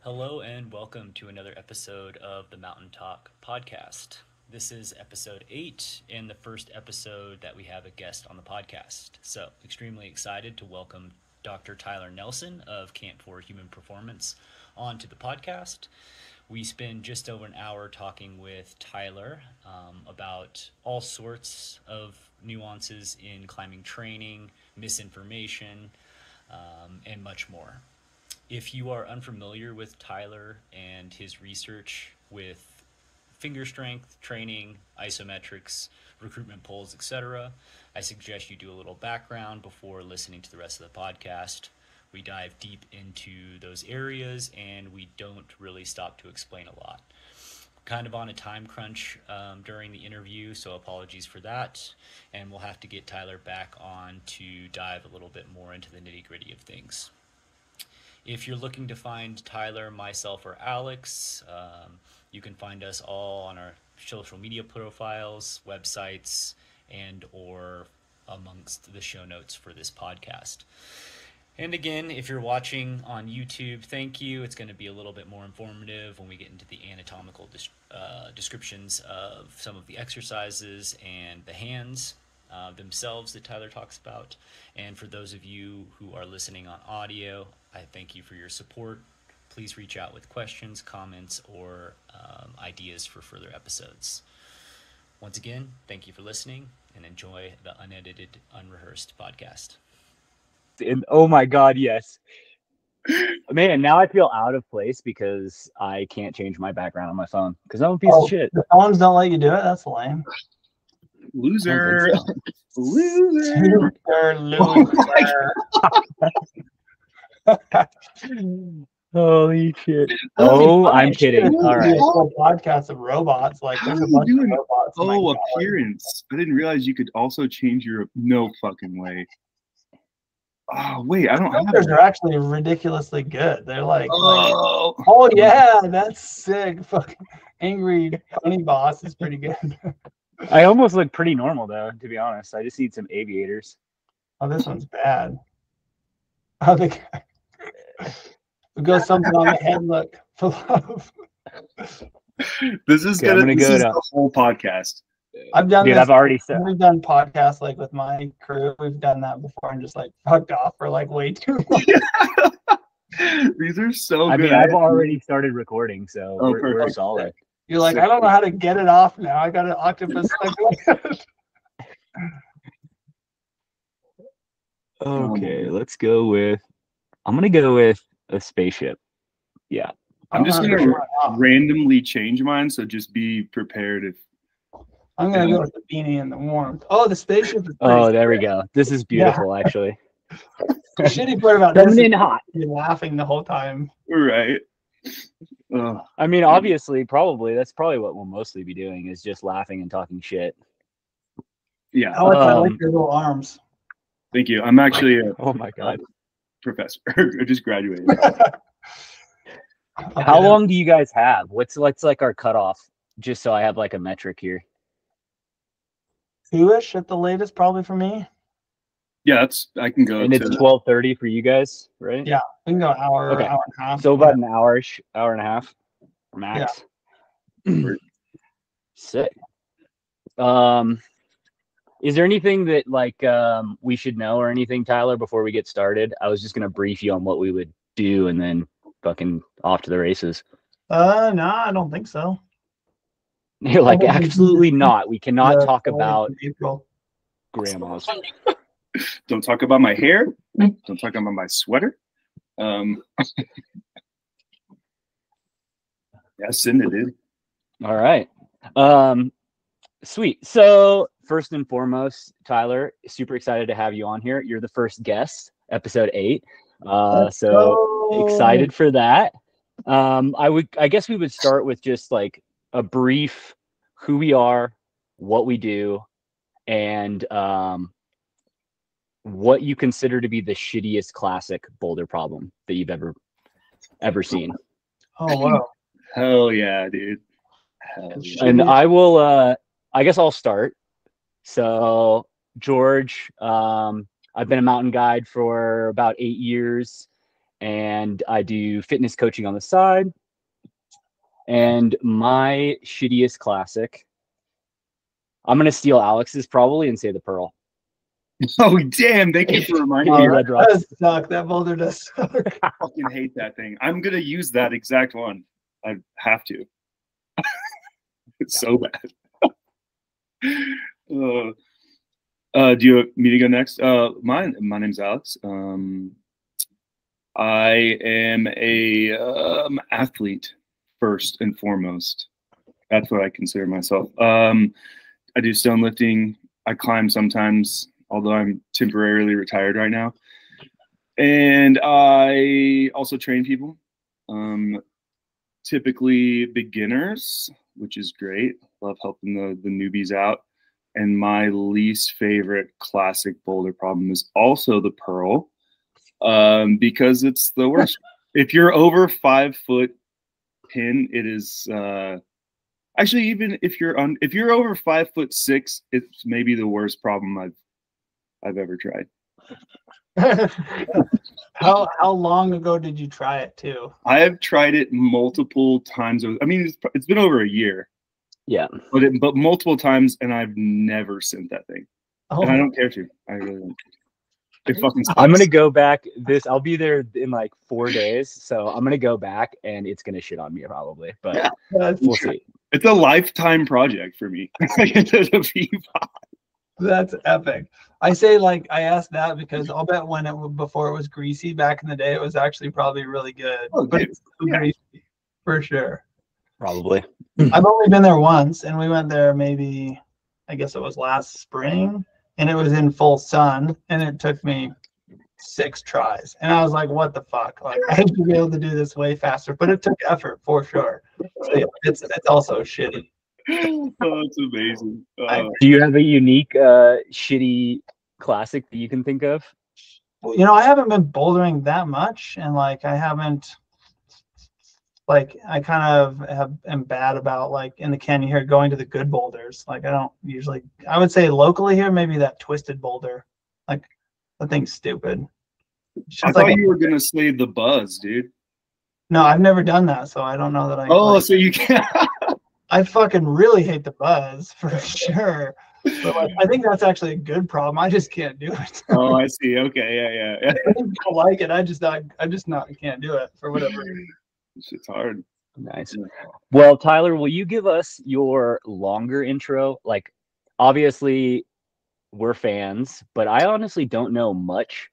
Hello and welcome to another episode of the Mountain Talk podcast. This is episode 8 and the first episode that we have a guest on the podcast. So, extremely excited to welcome Dr. Tyler Nelson of Camp for Human Performance onto the podcast. We spend just over an hour talking with Tyler about all sorts of nuances in climbing training, misinformation, and much more. If you are unfamiliar with Tyler and his research with finger strength, training, isometrics, recruitment polls, etc., I suggest you do a little background before listening to the rest of the podcast. We dive deep into those areas and we don't really stop to explain a lot. Kind of on a time crunch during the interview, so apologies for that. And we'll have to get Tyler back on to dive a little bit more into the nitty-gritty of things. If you're looking to find Tyler, myself, or Alex, you can find us all on our social media profiles, websites, and or amongst the show notes for this podcast. And again, if you're watching on YouTube, thank you. It's going to be a little bit more informative when we get into the anatomical descriptions of some of the exercises and the hands themselves that Tyler talks about. And for those of you who are listening on audio, I thank you for your support. Please reach out with questions, comments, or ideas for further episodes. Once again, thank you for listening and enjoy the unedited, unrehearsed podcast. And oh my God, yes. Man, now I feel out of place because I can't change my background on my phone because I'm a piece of shit. The phones don't let you do it? That's lame. Loser. So. Loser. Loser. Holy shit. Oh, I'm kidding. All right. Whole podcast of robots. Like, there's a bunch of robots. Oh, appearance. I didn't realize you could also change your. No fucking way. Oh, wait. I don't have. They're actually ridiculously good. They're like, oh yeah, that's sick. Fucking angry funny boss is pretty good. I almost look pretty normal, though, to be honest. I just need some aviators. Oh, this one's bad. I think we go something on the head. Look for love. This is gonna go to the whole podcast. I've done. Dude, this. I've already said. We've done podcasts like with my crew. We've done that before and just like fucked off for like way too long. These are so good. I mean, I've already started recording, so we're solid. You're like, I don't know how to get it off now. I got an octopus. Okay, let's go with. I'm gonna go with a spaceship. Yeah. I'm just gonna randomly change mine, so just be prepared if. I'm gonna go with the beanie and the warmth. Oh, the spaceship is. Oh, there we go. This is beautiful, actually. The shitty part about this Coming in hot. You're laughing the whole time. Right. I mean, obviously, that's probably what we'll mostly be doing is just laughing and talking shit. Yeah. I like your little arms. Thank you. I'm actually a oh my God. Professor. I just graduated. How long do you guys have? What's like our cutoff? Just so I have like a metric here. 2-ish at the latest, probably for me. Yeah, I can go. And it's 12:30 for you guys, right? Yeah, we can go hour and a half. So about an hour and a half, max. Yeah. Sick. Is there anything that like we should know or anything, Tyler, before we get started? I was just gonna brief you on what we would do and then fucking off to the races. No, I don't think so. You're like, absolutely not. We cannot talk about grandmas. Don't talk about my hair. Don't talk about my sweater. Yeah, send it, dude. All right. Sweet. So first and foremost, Tyler, super excited to have you on here. You're the first guest, episode 8. So excited for that. I guess we would start with just like a brief who we are, what we do, and what you consider to be the shittiest classic boulder problem that you've ever seen. Oh wow. Hell yeah, dude. Hell yeah. And I will I guess I'll start. So George, I've been a mountain guide for about 8 years, and I do fitness coaching on the side. And my shittiest classic, I'm gonna steal Alex's probably and say the Pearl. Oh damn! Thank you for reminding me. Red That Rocks. does suck. That boulder does suck. I fucking hate that thing. I'm gonna use that exact one. I have to. It's so bad. Do you want me to go next? My name's Alex. I am a athlete first and foremost. That's what I consider myself. I do stone lifting. I climb sometimes, although I'm temporarily retired right now. And I also train people, typically beginners, which is great. Love helping the newbies out. And my least favorite classic boulder problem is also the Pearl, because it's the worst. If you're over 5 foot pin, it is actually, even if you're over 5'6", it's maybe the worst problem I've ever tried. How long ago did you try it too? I have tried it multiple times. I mean, it's been over a year. Yeah. But multiple times, and I've never sent that thing. Oh, And I don't care to. I really don't. It fucking sucks. I'm gonna go back. I'll be there in like 4 days, so I'm gonna go back, and it's gonna shit on me probably. But we'll see. It's a lifetime project for me. that's epic. I say, like, I asked that because I'll bet before it was greasy back in the day, it was actually probably really good. Oh, but dude. it's still greasy for sure. Probably. I've only been there once, and we went there maybe, I guess it was last spring, and it was in full sun, and it took me 6 tries. And I was like, what the fuck? Like, I should be able to do this way faster, but it took effort for sure. So yeah, it's also shitty. Oh, it's amazing. Do you have a unique shitty classic that you can think of? You know, I haven't been bouldering that much, and like I haven't, like, I kind of am bad about, like, in the canyon here going to the good boulders. Like, I don't usually, I would say locally here, maybe that twisted boulder. Like, the thing's stupid. I thought you were gonna say the Buzz, dude. No, I've never done that, so I don't know that I. Oh, like, so you can't. I fucking really hate the Buzz for sure. But like, I think that's actually a good problem. I just can't do it. Oh, I see. Okay, yeah. I think people like it. I just can't do it for whatever reason. It's hard. Nice. Well, Tyler, will you give us your longer intro? Like, obviously, we're fans, but I honestly don't know much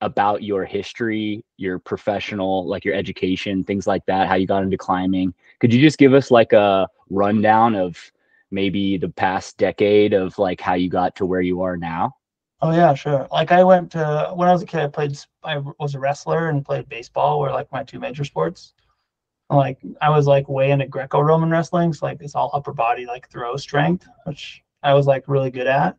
about your history, your professional, like your education, things like that, how you got into climbing. Could you just give us like a rundown of maybe the past decade of like how you got to where you are now? Oh yeah, sure. Like, I went to, when I was a kid, I was a wrestler and played baseball, were like my 2 major sports. Like, I was like way into Greco-Roman wrestling, so like it's all upper body, like throw strength, which I was like really good at.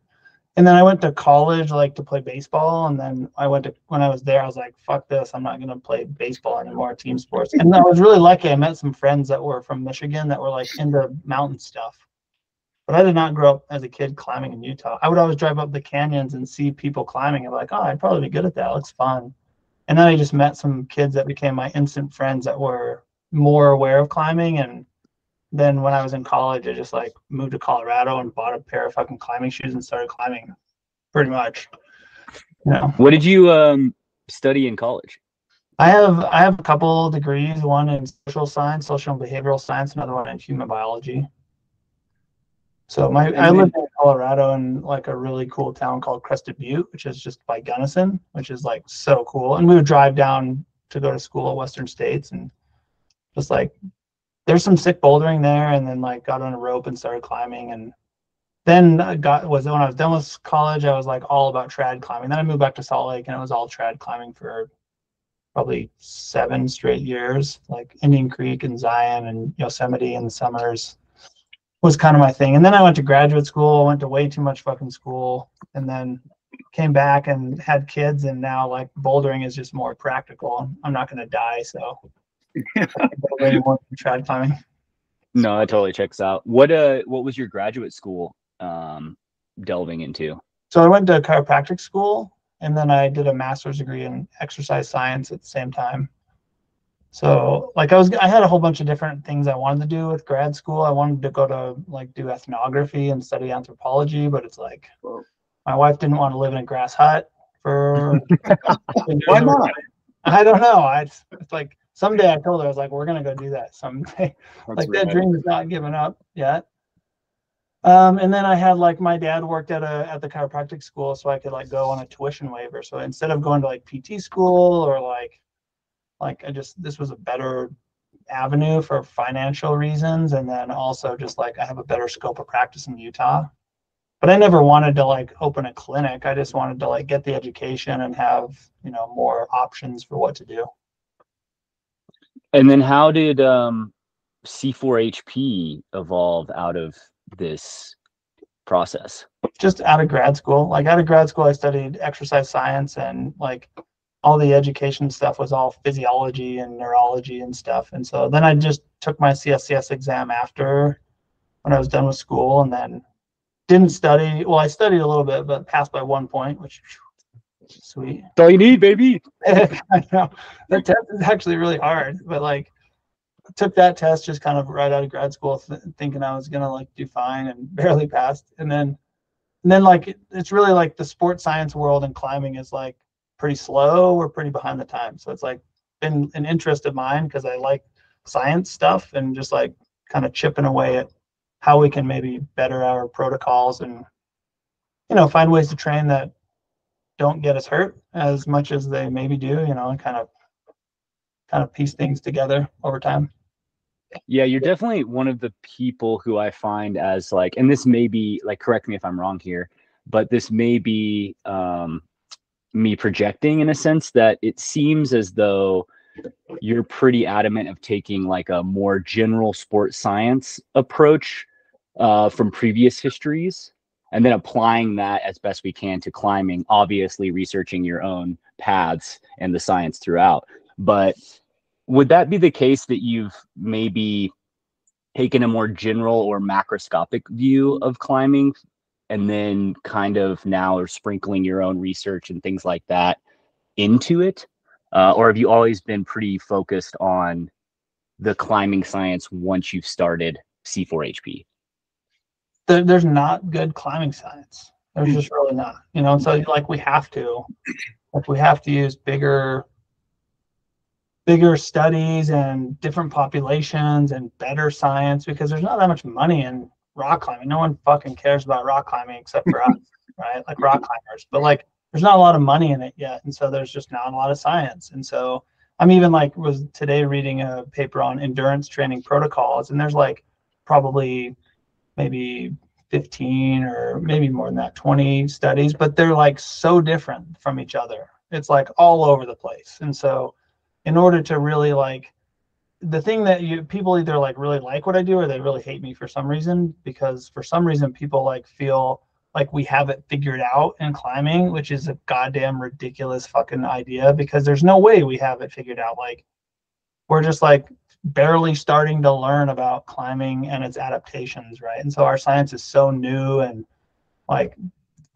And then I went to college, like, to play baseball. And then when I was there, I was like, fuck this. I'm not going to play baseball anymore, team sports. And I was really lucky. I met some friends that were from Michigan that were like into mountain stuff. But I did not grow up as a kid climbing in Utah. I would always drive up the canyons and see people climbing. I'm like, oh, I'd probably be good at that. It looks fun. And then I just met some kids that became my instant friends that were more aware of climbing. And then when I was in college, I just like moved to Colorado and bought a pair of fucking climbing shoes and started climbing, pretty much. Yeah. What did you study in college? I have a couple degrees, one in social science, social and behavioral science, another one in human biology. So I lived in Colorado in like a really cool town called Crested Butte, which is just by Gunnison, which is like so cool. And we would drive down to go to school at Western States, and just like there's some sick bouldering there, and then like got on a rope and started climbing. And then when I was done with college, I was like all about trad climbing. Then I moved back to Salt Lake, and it was all trad climbing for probably 7 straight years, like Indian Creek and Zion and Yosemite in the summers was kind of my thing. And then I went to graduate school. I went to way too much fucking school, and then came back and had kids, and now like bouldering is just more practical. I'm not going to die, so more trad climbing. No, that totally checks out. What was your graduate school delving into? So I went to chiropractic school, and then I did a master's degree in exercise science at the same time. So like I had a whole bunch of different things I wanted to do with grad school. I wanted to go to like do ethnography and study anthropology, but it's like my wife didn't want to live in a grass hut for Why not? I don't know. It's like someday I told her, I was like, we're gonna go do that someday. Like that dream is not given up yet. And then I had like my dad worked at the chiropractic school, so I could like go on a tuition waiver. So instead of going to like PT school or like this was a better avenue for financial reasons, and then also just like I have a better scope of practice in Utah. But I never wanted to like open a clinic. I just wanted to like get the education and have, you know, more options for what to do. And then how did C4HP evolve out of this process? Just out of grad school. Like out of grad school, I studied exercise science, and like all the education stuff was all physiology and neurology and stuff. And so then I just took my CSCS exam after when I was done with school, and then didn't study. Well, I studied a little bit, but passed by 1 point, which sweet. That's all you need, baby. I know. The test is actually really hard, but like took that test just kind of right out of grad school thinking I was gonna like do fine, and barely passed. And then like it's really like the sports science world and climbing is like pretty slow. We're pretty behind the time. So it's like been an interest of mine because I like science stuff and just like kind of chipping away at how we can maybe better our protocols and, you know, find ways to train that don't get us hurt as much as they maybe do, you know, and kind of piece things together over time. Yeah, you're definitely one of the people who I find as like, and this may be like, correct me if I'm wrong here, but this may be me projecting in a sense that it seems as though you're pretty adamant of taking like a more general sports science approach from previous histories, and then applying that as best we can to climbing, obviously researching your own paths and the science throughout. But would that be the case that you've maybe taken a more general or macroscopic view of climbing and then kind of now are sprinkling your own research and things like that into it? Or have you always been pretty focused on the climbing science once you've started C4HP? There's not good climbing science. There's just really not, you know. And so like we have to use bigger studies and different populations and better science, because there's not that much money in rock climbing. No one fucking cares about rock climbing except for us, right? Like rock climbers. But like there's not a lot of money in it yet, and so there's just not a lot of science. And so I'm even like was today reading a paper on endurance training protocols, and there's like probably maybe 15 or maybe more than that, 20 studies, but they're like so different from each other. It's like all over the place. And so in order to really like, the thing that people either like really like what I do or they really hate me for some reason, because for some reason people like feel like we have it figured out in climbing, which is a goddamn ridiculous fucking idea, because there's no way we have it figured out. Like we're just like barely starting to learn about climbing and its adaptations, right? And so our science is so new, and like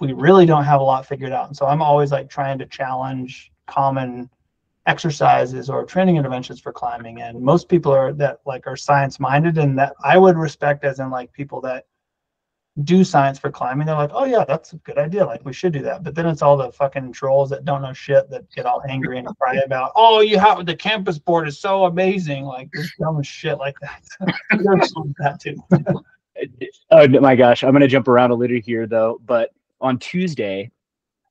we really don't have a lot figured out. And so I'm always like trying to challenge common exercises or training interventions for climbing. And most people are science minded, and that I would respect, as in like people that do science for climbing. They're like, oh yeah, that's a good idea, like we should do that. But then it's all the fucking trolls that don't know shit that get all angry and cry about, oh, you have the campus board is so amazing, like this dumb shit like that. That too. Oh my gosh, I'm gonna jump around a little here though, but on Tuesday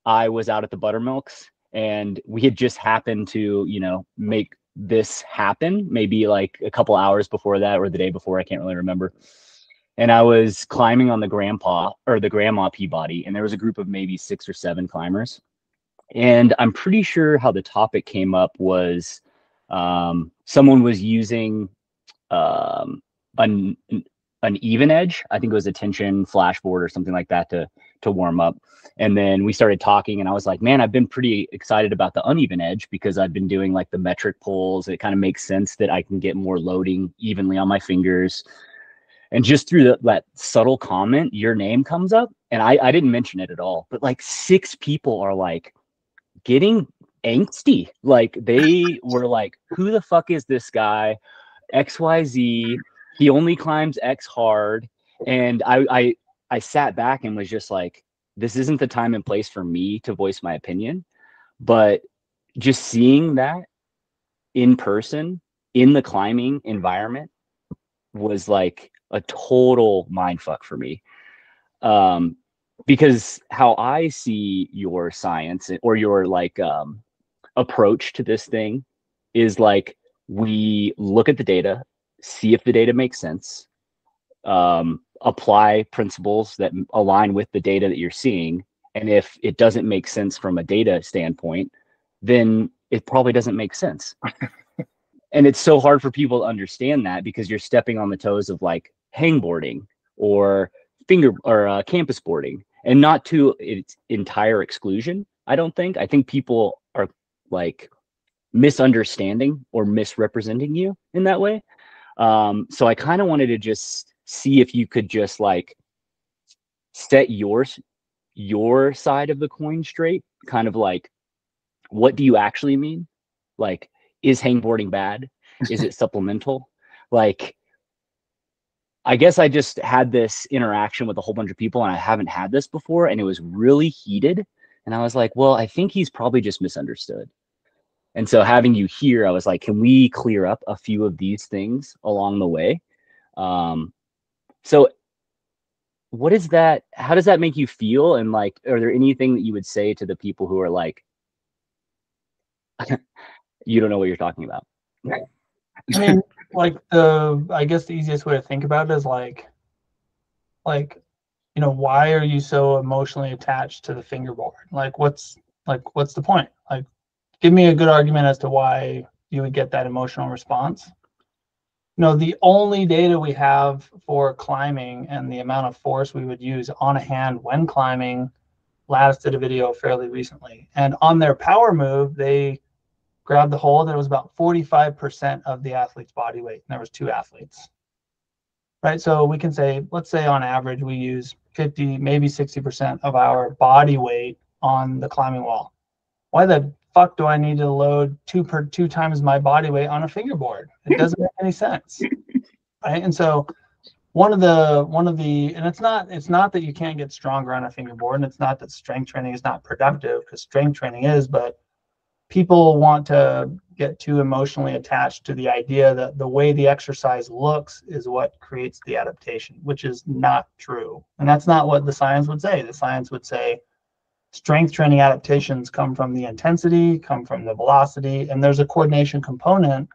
I was out at the Buttermilks, and we had just happened to, you know, make this happen maybe like a couple hours before that or the day before, I can't really remember. And I was climbing on the grandma Peabody, and there was a group of maybe 6 or 7 climbers. And I'm pretty sure how the topic came up was someone was using an even edge. I think it was a tension flashboard or something like that to warm up. And then we started talking, and I was like, man, I've been pretty excited about the uneven edge because I've been doing like the metric pulls. It kind of makes sense that I can get more loading evenly on my fingers. And just through that subtle comment, your name comes up, and I didn't mention it at all, but like 6 people are like, getting angsty. Like they were like, who the fuck is this guy? XYZ. He only climbs X hard. And I sat back and was just like, this isn't the time and place for me to voice my opinion. But just seeing that in person in the climbing environment was like a total mind fuck for me. Because how I see your science or your like approach to this thing is like, we look at the data, see if the data makes sense, apply principles that align with the data that you're seeing. And if it doesn't make sense from a data standpoint, then it probably doesn't make sense. And it's so hard for people to understand that because you're stepping on the toes of like hangboarding or campus boarding, and not to its entire exclusion. I think people are like misunderstanding or misrepresenting you in that way. So I kind of wanted to just see if you could just like set your side of the coin straight, kind of like, what do you actually mean? Like, is hangboarding bad? Is it supplemental? Like, I guess I just had this interaction with a whole bunch of people and I haven't had this before, and it was really heated. And I was like, well, I think he's probably just misunderstood. And so having you here, I was like, can we clear up a few of these things along the way? So what is that? How does that make you feel? And like, are there anything that you would say to the people who are like, you don't know what you're talking about? I mean, like I guess the easiest way to think about it is like, you know, why are you so emotionally attached to the fingerboard? Like, what's the point? Like, give me a good argument as to why you would get that emotional response. You know, the only data we have for climbing and the amount of force we would use on a hand when climbing, Lattice did a video fairly recently. And on their power move, they grabbed the hold and it was about 45% of the athlete's body weight. And there was 2 athletes. Right? So we can say, let's say on average, we use 50, maybe 60% of our body weight on the climbing wall. Why the fuck do I need to load 2 times my body weight on a fingerboard? It doesn't make any sense, right? And so one of the, and it's not that you can't get stronger on a fingerboard, and it's not that strength training is not productive, because strength training is, but people want to get too emotionally attached to the idea that the way the exercise looks is what creates the adaptation, which is not true. And that's not what the science would say. The science would say strength training adaptations come from the intensity, come from the velocity, and there's a coordination component,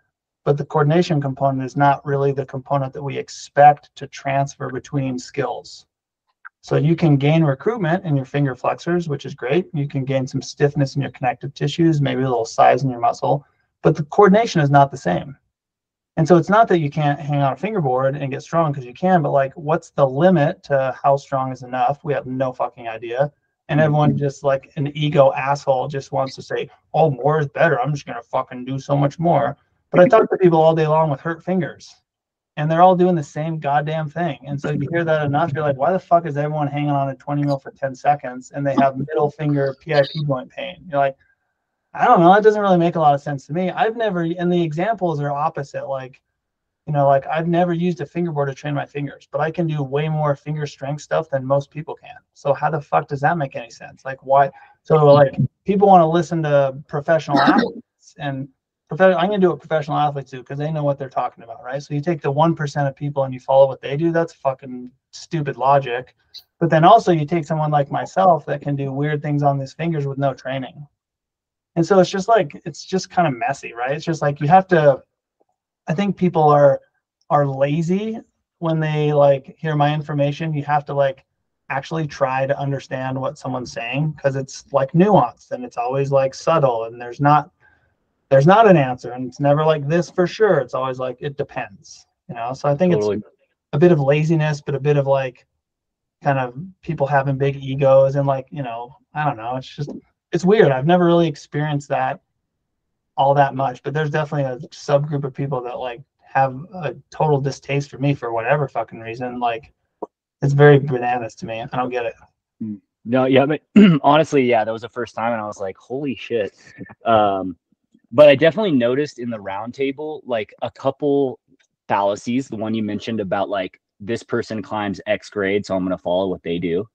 but the coordination component is not really the component that we expect to transfer between skills. So you can gain recruitment in your finger flexors, which is great. You can gain some stiffness in your connective tissues, maybe a little size in your muscle, but the coordination is not the same. And so it's not that you can't hang on a fingerboard and get strong, because you can, but like, what's the limit to how strong is enough? We have no fucking idea. And everyone just like an ego asshole just wants to say, oh, more is better. I'm just going to fucking do so much more. But I talk to people all day long with hurt fingers, and they're all doing the same goddamn thing. And so you hear that enough, you're like, why the fuck is everyone hanging on a 20 mil for 10 seconds and they have middle finger PIP joint pain? You're like, I don't know. It doesn't really make a lot of sense to me. I've never, and the examples are opposite. Like, you know, like I've never used a fingerboard to train my fingers, but I can do way more finger strength stuff than most people can. So how the fuck does that make any sense? Like, why? So like, people want to listen to professional athletes, and I'm going to do what professional athletes do because they know what they're talking about, right? So you take the 1% of people and you follow what they do. That's fucking stupid logic. But then also you take someone like myself that can do weird things on these fingers with no training. And so it's just like, it's just kind of messy, right? It's just like, you have to, I think people are lazy when they like hear my information. You have to like actually try to understand what someone's saying, because it's like nuanced and it's always like subtle, and there's not an answer, and it's never like this for sure. It's always like, it depends, you know? So I think It's a bit of laziness, but a bit of like kind of people having big egos, and like, you know, I don't know. It's weird. I've never really experienced that all that much, but there's definitely a subgroup of people that like have a total distaste for me for whatever fucking reason. Like, it's very bananas to me. I don't get it. No, yeah, but honestly, yeah, that was the first time, and I was like, holy shit. But I definitely noticed in the round table, like a couple fallacies. The one you mentioned about like this person climbs X grade, so I'm going to follow what they do,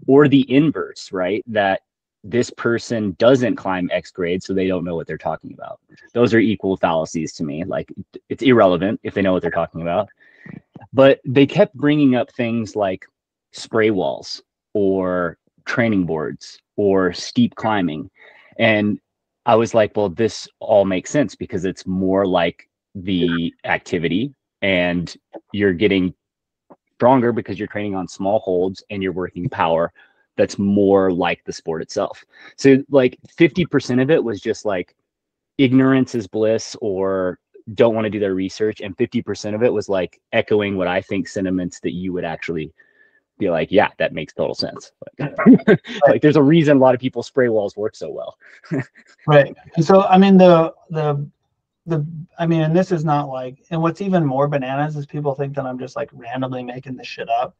or the inverse, right? That this person doesn't climb X grade, so they don't know what they're talking about. Those are equal fallacies to me. Like it's irrelevant if they know what they're talking about. But they kept bringing up things like spray walls or training boards or steep climbing. And I was like, well, this all makes sense because it's more like the activity and you're getting stronger because you're training on small holds and you're working power that's more like the sport itself. So like 50% of it was just like ignorance is bliss or don't want to do their research, and 50% of it was like echoing what I think sentiments that you would actually be like, yeah, that makes total sense. Like there's a reason a lot of people spray walls work so well. Right. And so I mean I mean, and this is not like, and what's even more bananas is people think that I'm just like randomly making this shit up.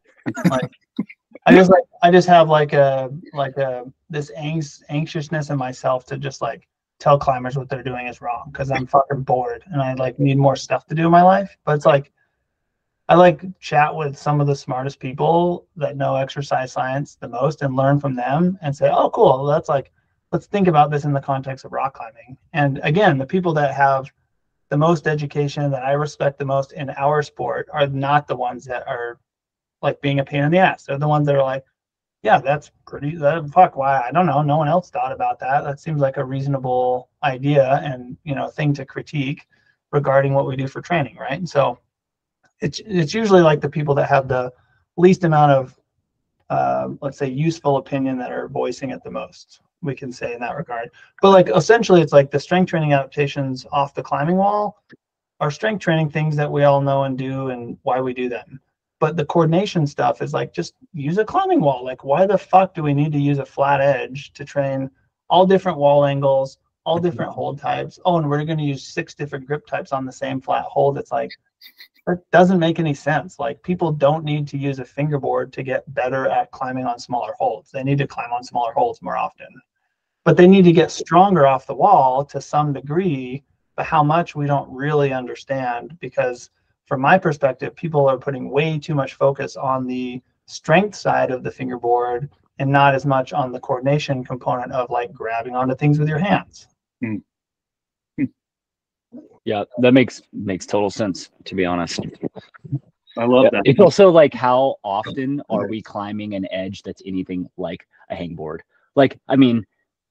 Like I just have like this anxiousness in myself to just like tell climbers what they're doing is wrong because I'm fucking bored and I like need more stuff to do in my life. But it's like I like chat with some of the smartest people that know exercise science the most and learn from them and say, oh, cool. That's like, let's think about this in the context of rock climbing. And again, the people that have the most education that I respect the most in our sport are not the ones that are like being a pain in the ass. They're the ones that are like, yeah, that's pretty, fuck, why? I don't know. No one else thought about that. That seems like a reasonable idea and, you know, thing to critique regarding what we do for training, right? And so it's usually like the people that have the least amount of, let's say, useful opinion that are voicing it the most, we can say in that regard. But like essentially it's like the strength training adaptations off the climbing wall are strength training things that we all know and do and why we do them. But the coordination stuff is like, just use a climbing wall. Like, why the fuck do we need to use a flat edge to train all different wall angles, all different hold types? Oh, and we're going to use 6 different grip types on the same flat hold. It's like, that doesn't make any sense. Like, people don't need to use a fingerboard to get better at climbing on smaller holds. They need to climb on smaller holds more often. But they need to get stronger off the wall to some degree, but how much we don't really understand, because from my perspective, people are putting way too much focus on the strength side of the fingerboard and not as much on the coordination component of like grabbing onto things with your hands. Yeah, that makes total sense, to be honest. I love that. It's also like, how often are we climbing an edge that's anything like a hangboard? Like, I mean,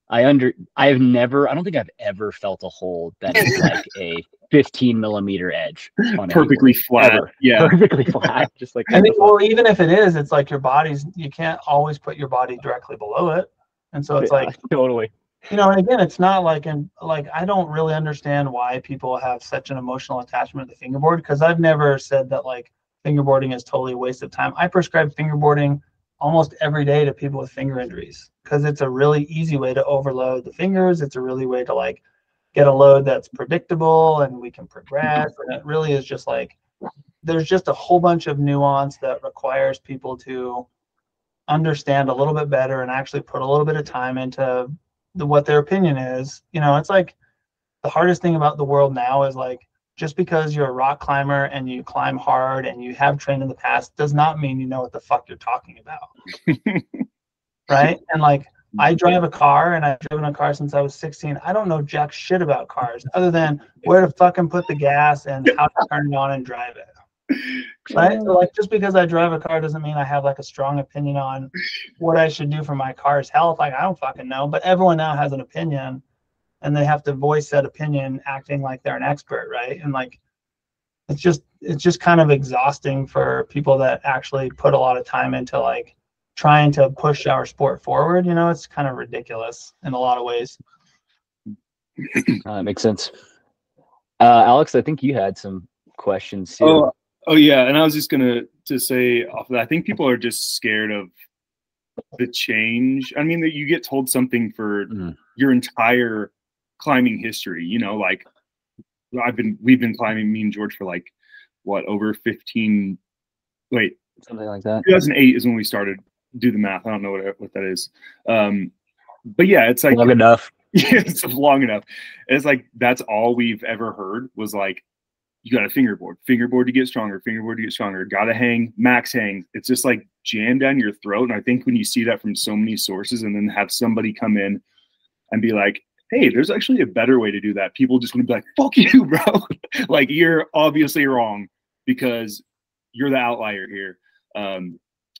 I don't think I've ever felt a hold that is like a 15 millimeter edge on perfectly flat. Ever. Yeah, perfectly flat. Just like, I think, well, even if it is, it's like you can't always put your body directly below it, and so it's like totally. You know, and again, it's not like, I don't really understand why people have such an emotional attachment to the fingerboard, because I've never said that like fingerboarding is totally a waste of time. I prescribe fingerboarding almost every day to people with finger injuries because it's a really easy way to overload the fingers. It's a really way to like get a load that's predictable and we can progress. And it really is just like, there's just a whole bunch of nuance that requires people to understand a little bit better and actually put a little bit of time into what their opinion is. You know, it's like the hardest thing about the world now is like, just because you're a rock climber and you climb hard and you have trained in the past does not mean you know what the fuck you're talking about. Right? And like, I drive a car and I've driven a car since I was 16. I don't know jack shit about cars other than where to fucking put the gas and how to turn it on and drive it. Right? So like, just because I drive a car doesn't mean I have like a strong opinion on what I should do for my car's health. Like, I don't fucking know, but everyone now has an opinion and they have to voice that opinion acting like they're an expert, right? And like, it's just kind of exhausting for people that actually put a lot of time into like trying to push our sport forward. You know, it's kind of ridiculous in a lot of ways. That makes sense. Alex, I think you had some questions too. Oh yeah, and I was just gonna say off of that, I think people are just scared of the change. I mean, that you get told something for your entire climbing history. You know, like we've been climbing, me and George, for like what, over 15? Wait, something like that. 2008 is when we started do the math. I don't know what that is. But yeah, it's like long enough. Yeah, it's long enough. It's like that's all we've ever heard was like, you got a fingerboard to get stronger, gotta hang, max hang. It's just like jammed down your throat. And I think when you see that from so many sources and then have somebody come in and be like, hey, there's actually a better way to do that, people just want to be like, fuck you, bro. Like, you're obviously wrong because you're the outlier here.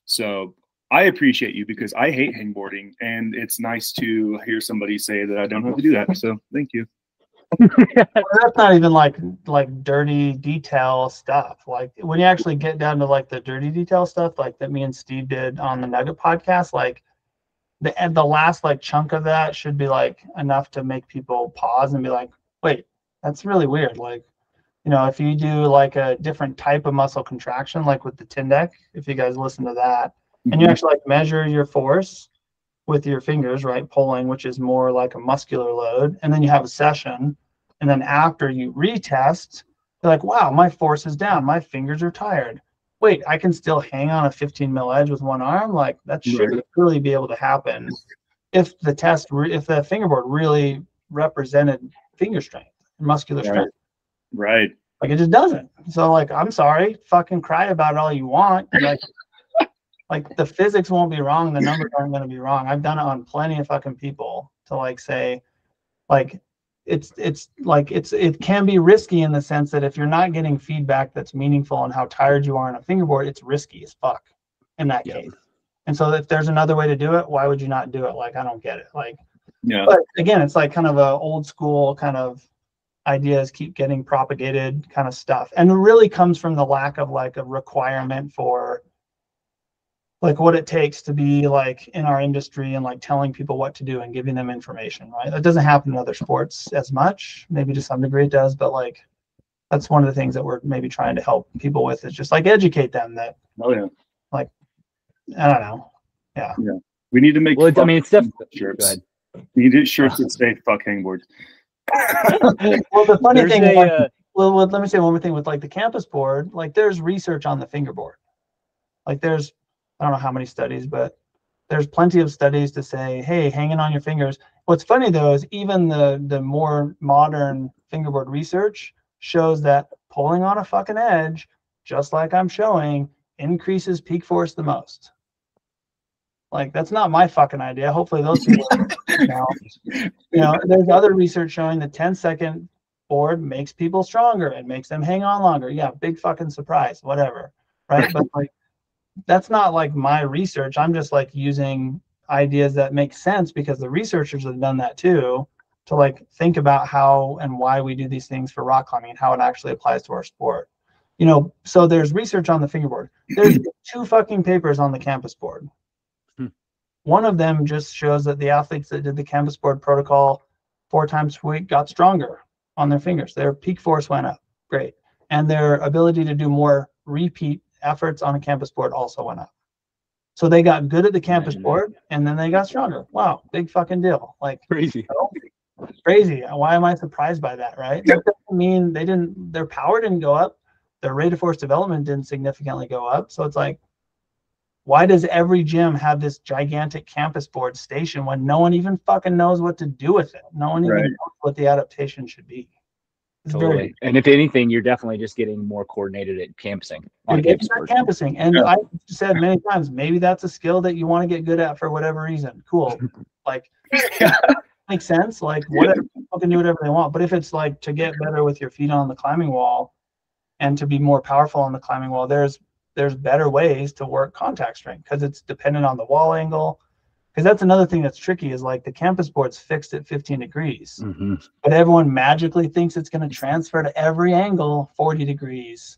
So I appreciate you because I hate hangboarding, and it's nice to hear somebody say that I don't have to do that. So thank you. That's not even like dirty detail stuff. Like when you actually get down to like the dirty detail stuff, like that me and Steve did on the Nugget podcast, like the last like chunk of that should be like enough to make people pause and be like, wait, that's really weird. Like, you know, if you do like a different type of muscle contraction, like with the Tindeq, if you guys listen to that, and you actually like measure your force with your fingers, right, pulling, which is more like a muscular load, and then you have a session, and then after you retest, you're like, wow, my force is down, my fingers are tired. Wait, I can still hang on a 15 mil edge with one arm? Like that should really be able to happen if the fingerboard really represented finger strength, muscular strength. Right. Like it just doesn't. So like, I'm sorry, fucking cry about it all you want. Like the physics won't be wrong. The numbers aren't going to be wrong. I've done it on plenty of fucking people to like say, like, it can be risky in the sense that if you're not getting feedback that's meaningful on how tired you are on a fingerboard, it's risky as fuck in that case. And so if there's another way to do it, why would you not do it? Like, I don't get it. Like, but again, it's like kind of a old school kind of ideas keep getting propagated kind of stuff. And it really comes from the lack of like a requirement for like what it takes to be like in our industry and like telling people what to do and giving them information, right? That doesn't happen in other sports as much. Maybe to some degree it does, but like that's one of the things that we're maybe trying to help people with is just like educate them that like I don't know. Yeah. We need to make I mean, it's definitely shirts. We need shirts that say fuck hangboards. Well, the funny thing is well, let me say one more thing with like the campus board, like there's research on the fingerboard. Like there's I don't know how many studies, but there's plenty of studies to say, hey, hanging on your fingers. What's funny though is even the more modern fingerboard research shows that pulling on a fucking edge, just like I'm showing, increases peak force the most. Like that's not my fucking idea. Hopefully those people you know, there's other research showing the 10-second board makes people stronger and makes them hang on longer. Yeah, big fucking surprise, whatever. Right. But like that's not like my research. I'm just like using ideas that make sense because the researchers have done that too, to like think about how and why we do these things for rock climbing and how it actually applies to our sport. You know, so there's research on the fingerboard. There's 2 fucking papers on the campus board. One of them just shows that the athletes that did the campus board protocol 4 times per week got stronger on their fingers. Their peak force went up. Great. And their ability to do more repeat efforts on a campus board also went up. So they got good at the campus board and then they got stronger. Wow, big fucking deal. Like crazy. Crazy. Why am I surprised by that, right? That doesn't mean their power didn't go up. Their rate of force development didn't significantly go up. So it's like, why does every gym have this gigantic campus board station when no one even fucking knows what to do with it? No one even knows what the adaptation should be. Totally. And if anything, you're definitely just getting more coordinated at campusing. Campusing. And I've said many times, maybe that's a skill that you want to get good at for whatever reason. Cool. Like, makes sense. Like, whatever, people can do whatever they want. But if it's like to get better with your feet on the climbing wall and to be more powerful on the climbing wall, there's better ways to work contact strength because it's dependent on the wall angle. Because that's another thing that's tricky is like the campus board's fixed at 15 degrees, but everyone magically thinks it's going to transfer to every angle 40 degrees,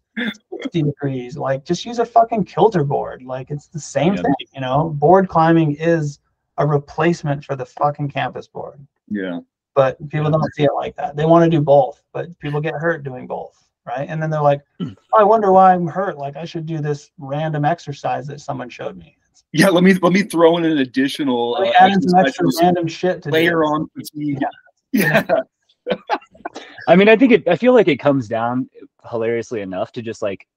60 degrees. Like just use a fucking kilter board. Like it's the same thing, you know. Board climbing is a replacement for the fucking campus board. Yeah. But people don't see it like that. They want to do both, but people get hurt doing both, right? And then they're like, oh, I wonder why I'm hurt. Like I should do this random exercise that someone showed me. Yeah, let me throw in an additional add some extra random shit to layer on fatigue. Yeah. I mean, I feel like it comes down hilariously enough to just like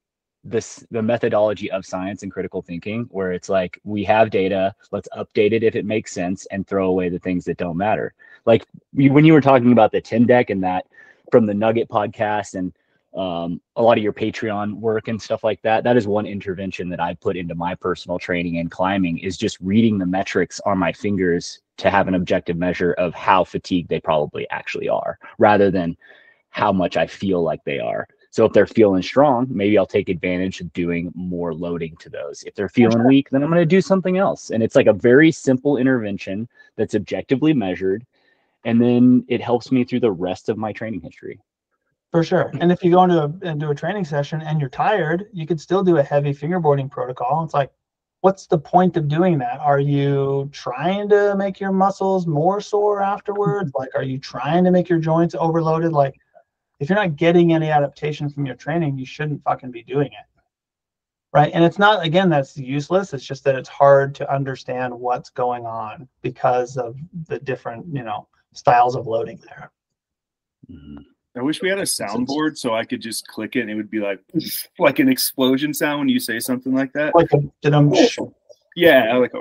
the methodology of science and critical thinking, where it's like, we have data, let's update it if it makes sense and throw away the things that don't matter. Like when you were talking about the Tindeq and that from the Nugget podcast and a lot of your Patreon work and stuff like that, that is one intervention that I put into my personal training and climbing, is just reading the metrics on my fingers to have an objective measure of how fatigued they probably actually are, rather than how much I feel like they are. So if they're feeling strong, maybe I'll take advantage of doing more loading to those. If they're feeling weak, then I'm going to do something else. And it's like a very simple intervention that's objectively measured. And then it helps me through the rest of my training history. For sure. And if you go into a training session and you're tired, you could still do a heavy fingerboarding protocol. It's like, what's the point of doing that? Are you trying to make your muscles more sore afterwards? Like, are you trying to make your joints overloaded? Like, if you're not getting any adaptation from your training, you shouldn't fucking be doing it. Right. And it's not, again, that's useless. It's just that it's hard to understand what's going on because of the different, styles of loading there. I wish we had a soundboard so I could just click it and it would be like an explosion sound when you say something like that. Like yeah, like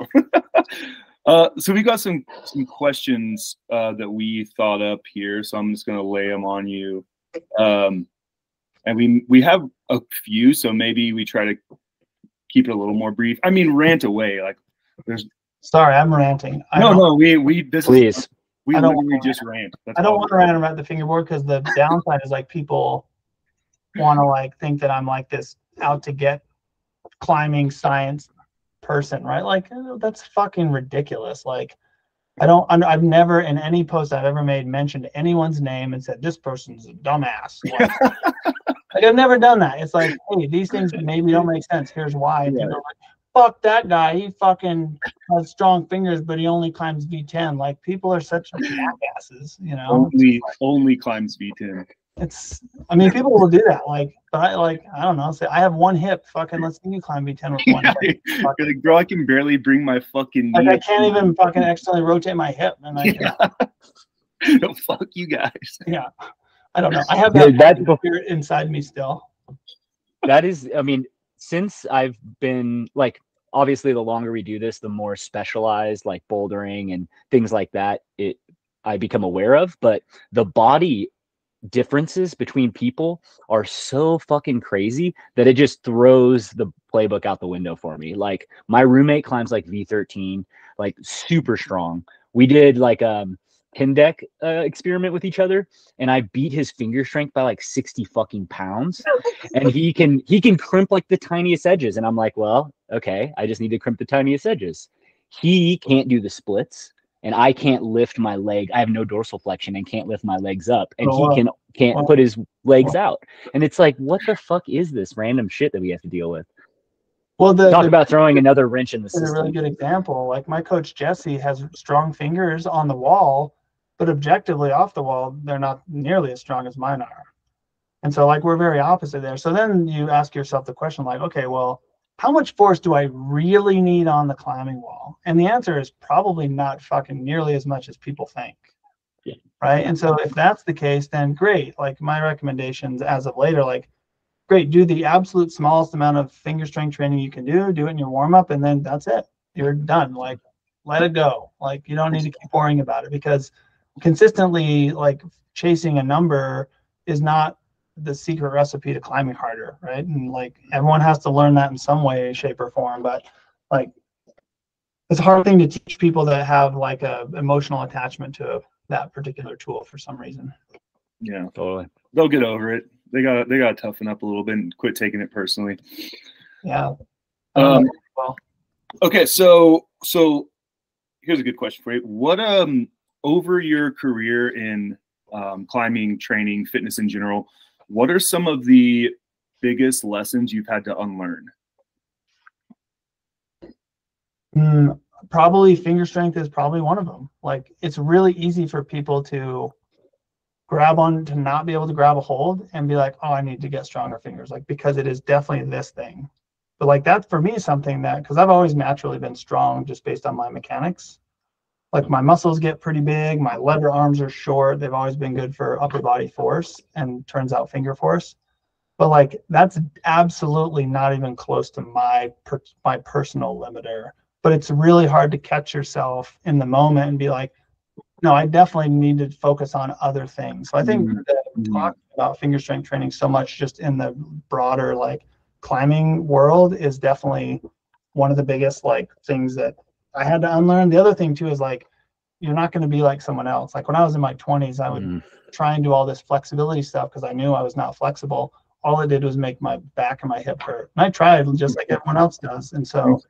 so we got some questions that we thought up here, so I'm just gonna lay them on you. And we have a few, so maybe we try to keep it a little more brief. I mean, rant away. Like, there's. Sorry, I'm ranting. Please. We literally just rant. I don't want to rant about the fingerboard, because the downside is like people want to like think that I'm like this out to get climbing science person, right? Like, that's fucking ridiculous. Like, I've never in any post I've ever made mentioned anyone's name and said this person's a dumbass. Like I've never done that. It's like, hey, these things maybe don't make sense. Here's why. And people are like, fuck that guy. He fucking has strong fingers, but he only climbs V10. Like, people are such jackasses, Only climbs V10. People will do that. Like, but I don't know. Say I have one hip. Fucking let's see you climb V10 with one hip. Like, bro, I can barely bring my fucking knee. Like, I can't even fucking externally rotate my hip. And fuck you guys. Yeah. I don't know. I have that spirit inside me still. That is, since I've been like, obviously the longer we do this, the more specialized like bouldering and things like that I become aware of. But the body differences between people are so fucking crazy that it just throws the playbook out the window for me. Like, my roommate climbs like V13, like super strong. We did like Tindeq experiment with each other, and I beat his finger strength by like 60 fucking pounds. And he can crimp like the tiniest edges, and I'm like, well, okay, I just need to crimp the tiniest edges. He can't do the splits, and I can't lift my leg. I have no dorsal flexion and can't lift my legs up, and he can't put his legs out. And it's like, what the fuck is this random shit that we have to deal with? Well, talk about throwing another wrench in the system. A really good example. Like, my coach Jesse has strong fingers on the wall, but objectively off the wall, they're not nearly as strong as mine are. And so, like, we're very opposite there. So then you ask yourself the question, like, okay, well, how much force do I really need on the climbing wall? And the answer is probably not fucking nearly as much as people think. Yeah. Right. And so if that's the case, then great. Like, my recommendations as of later, like, great, do the absolute smallest amount of finger strength training you can do it in your warm up, and then that's it. You're done. Like, let it go. Like, you don't need to keep worrying about it, because consistently, like, chasing a number is not the secret recipe to climbing harder, right? And like, everyone has to learn that in some way, shape, or form. But like, it's a hard thing to teach people that have like a emotional attachment to that particular tool for some reason. Yeah, totally. They'll get over it. They got to toughen up a little bit and quit taking it personally. Yeah. Okay, so here's a good question for you. What over your career in climbing, training, fitness in general, what are some of the biggest lessons you've had to unlearn? Probably finger strength is probably one of them. Like, it's really easy for people to not be able to grab a hold and be like, oh, I need to get stronger fingers, like, because it is definitely this thing. But like, that for me is something that, because I've always naturally been strong just based on my mechanics. Like, my muscles get pretty big, my lever arms are short, they've always been good for upper body force and turns out finger force. But like, that's absolutely not even close to my personal limiter. But it's really hard to catch yourself in the moment and be like, no, I definitely need to focus on other things. So I think that talking about finger strength training so much just in the broader like climbing world is definitely one of the biggest like things that I had to unlearn. The other thing too is like, you're not going to be like someone else. Like when I was in my 20s, I would try and do all this flexibility stuff because I knew I was not flexible. All it did was make my back and my hip hurt. And I tried just like everyone else does. And so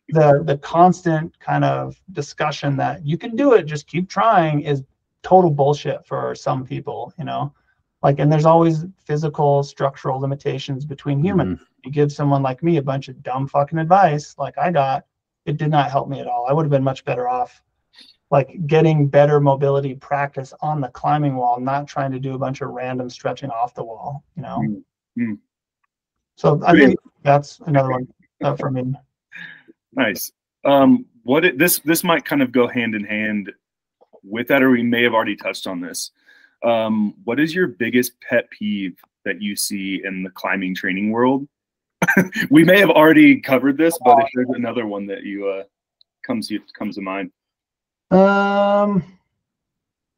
the constant kind of discussion that you can do it, just keep trying, is total bullshit for some people, you know? Like, and there's always physical structural limitations between humans. You give someone like me a bunch of dumb fucking advice like I got, it did not help me at all. I would have been much better off like getting better mobility practice on the climbing wall, not trying to do a bunch of random stretching off the wall, you know? So I think that's another one for me. Nice. This might kind of go hand in hand with that, or we may have already touched on this. What is your biggest pet peeve that you see in the climbing training world? We may have already covered this, but if there's another one that you comes to mind. I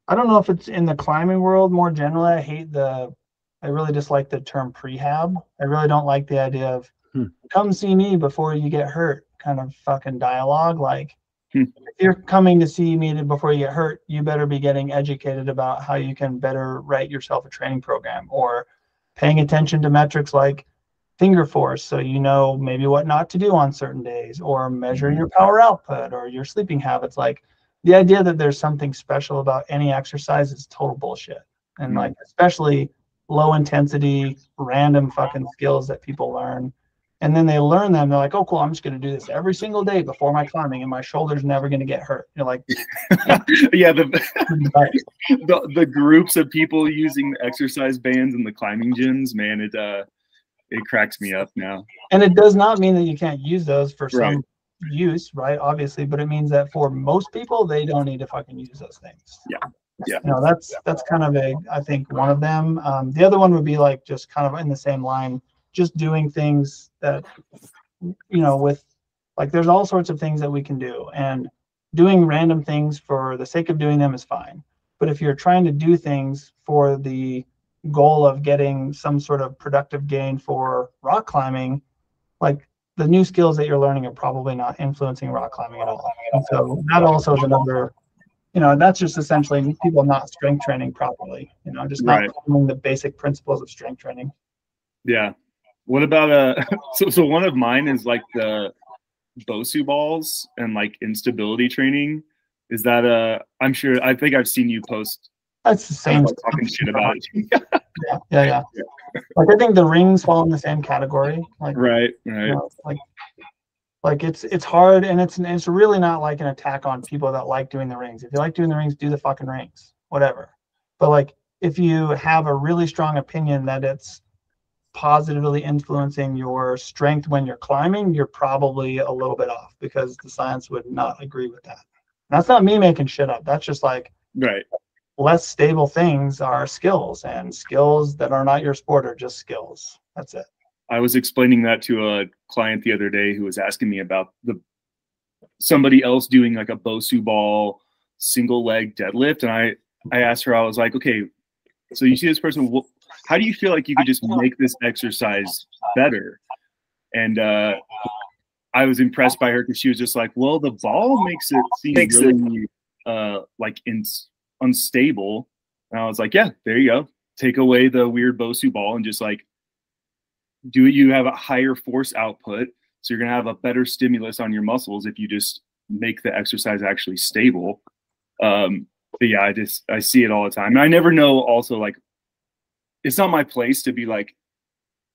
don't know if it's in the climbing world more generally. I really dislike the term prehab. I really don't like the idea of come see me before you get hurt kind of fucking dialogue. Like if you're coming to see me before you get hurt, you better be getting educated about how you can better write yourself a training program, or paying attention to metrics like finger force, so you know maybe what not to do on certain days, or measuring your power output or your sleeping habits. Like the idea that there's something special about any exercise is total bullshit. And like, especially low intensity, random fucking skills that people learn. And then they learn them. They're like, oh, cool, I'm just going to do this every single day before my climbing, and my shoulder's never going to get hurt. You're like, yeah, the groups of people using exercise bands in the climbing gyms, man, it cracks me up now. And it does not mean that you can't use those for some use, right? Obviously, but it means that for most people, they don't need to fucking use those things. Yeah. Yeah. You know, that's kind of I think one of them. The other one would be like just kind of in the same line, just doing things that, you know, with like, there's all sorts of things that we can do, and doing random things for the sake of doing them is fine. But if you're trying to do things for the goal of getting some sort of productive gain for rock climbing, like the new skills that you're learning are probably not influencing rock climbing at all. And so that also is another, you know, that's just essentially people not strength training properly, you know, just not following the basic principles of strength training. Yeah. What about so one of mine is like the Bosu balls and like instability training. Is that I think I've seen you post. That's the same. Talking shit about it. Yeah. Like I think the rings fall in the same category. Like right. You know, like it's hard, and it's really not like an attack on people that like doing the rings. If you like doing the rings, do the fucking rings, whatever. But like if you have a really strong opinion that it's positively influencing your strength when you're climbing, you're probably a little bit off, because the science would not agree with that. And that's not me making shit up. That's just like less stable things are skills, and skills that are not your sport are just skills. That's it. I was explaining that to a client the other day who was asking me about somebody else doing like a Bosu ball single leg deadlift, and I asked her, I was like, okay, so you see this person, how do you feel like you could just make this exercise better? And I was impressed by her because she was just like, well, the ball makes it seem really like unstable. And I was like, yeah, there you go. Take away the weird Bosu ball and just like you have a higher force output. So you're going to have a better stimulus on your muscles if you just make the exercise actually stable. But yeah, I see it all the time. And I never know also, like, it's not my place to be like,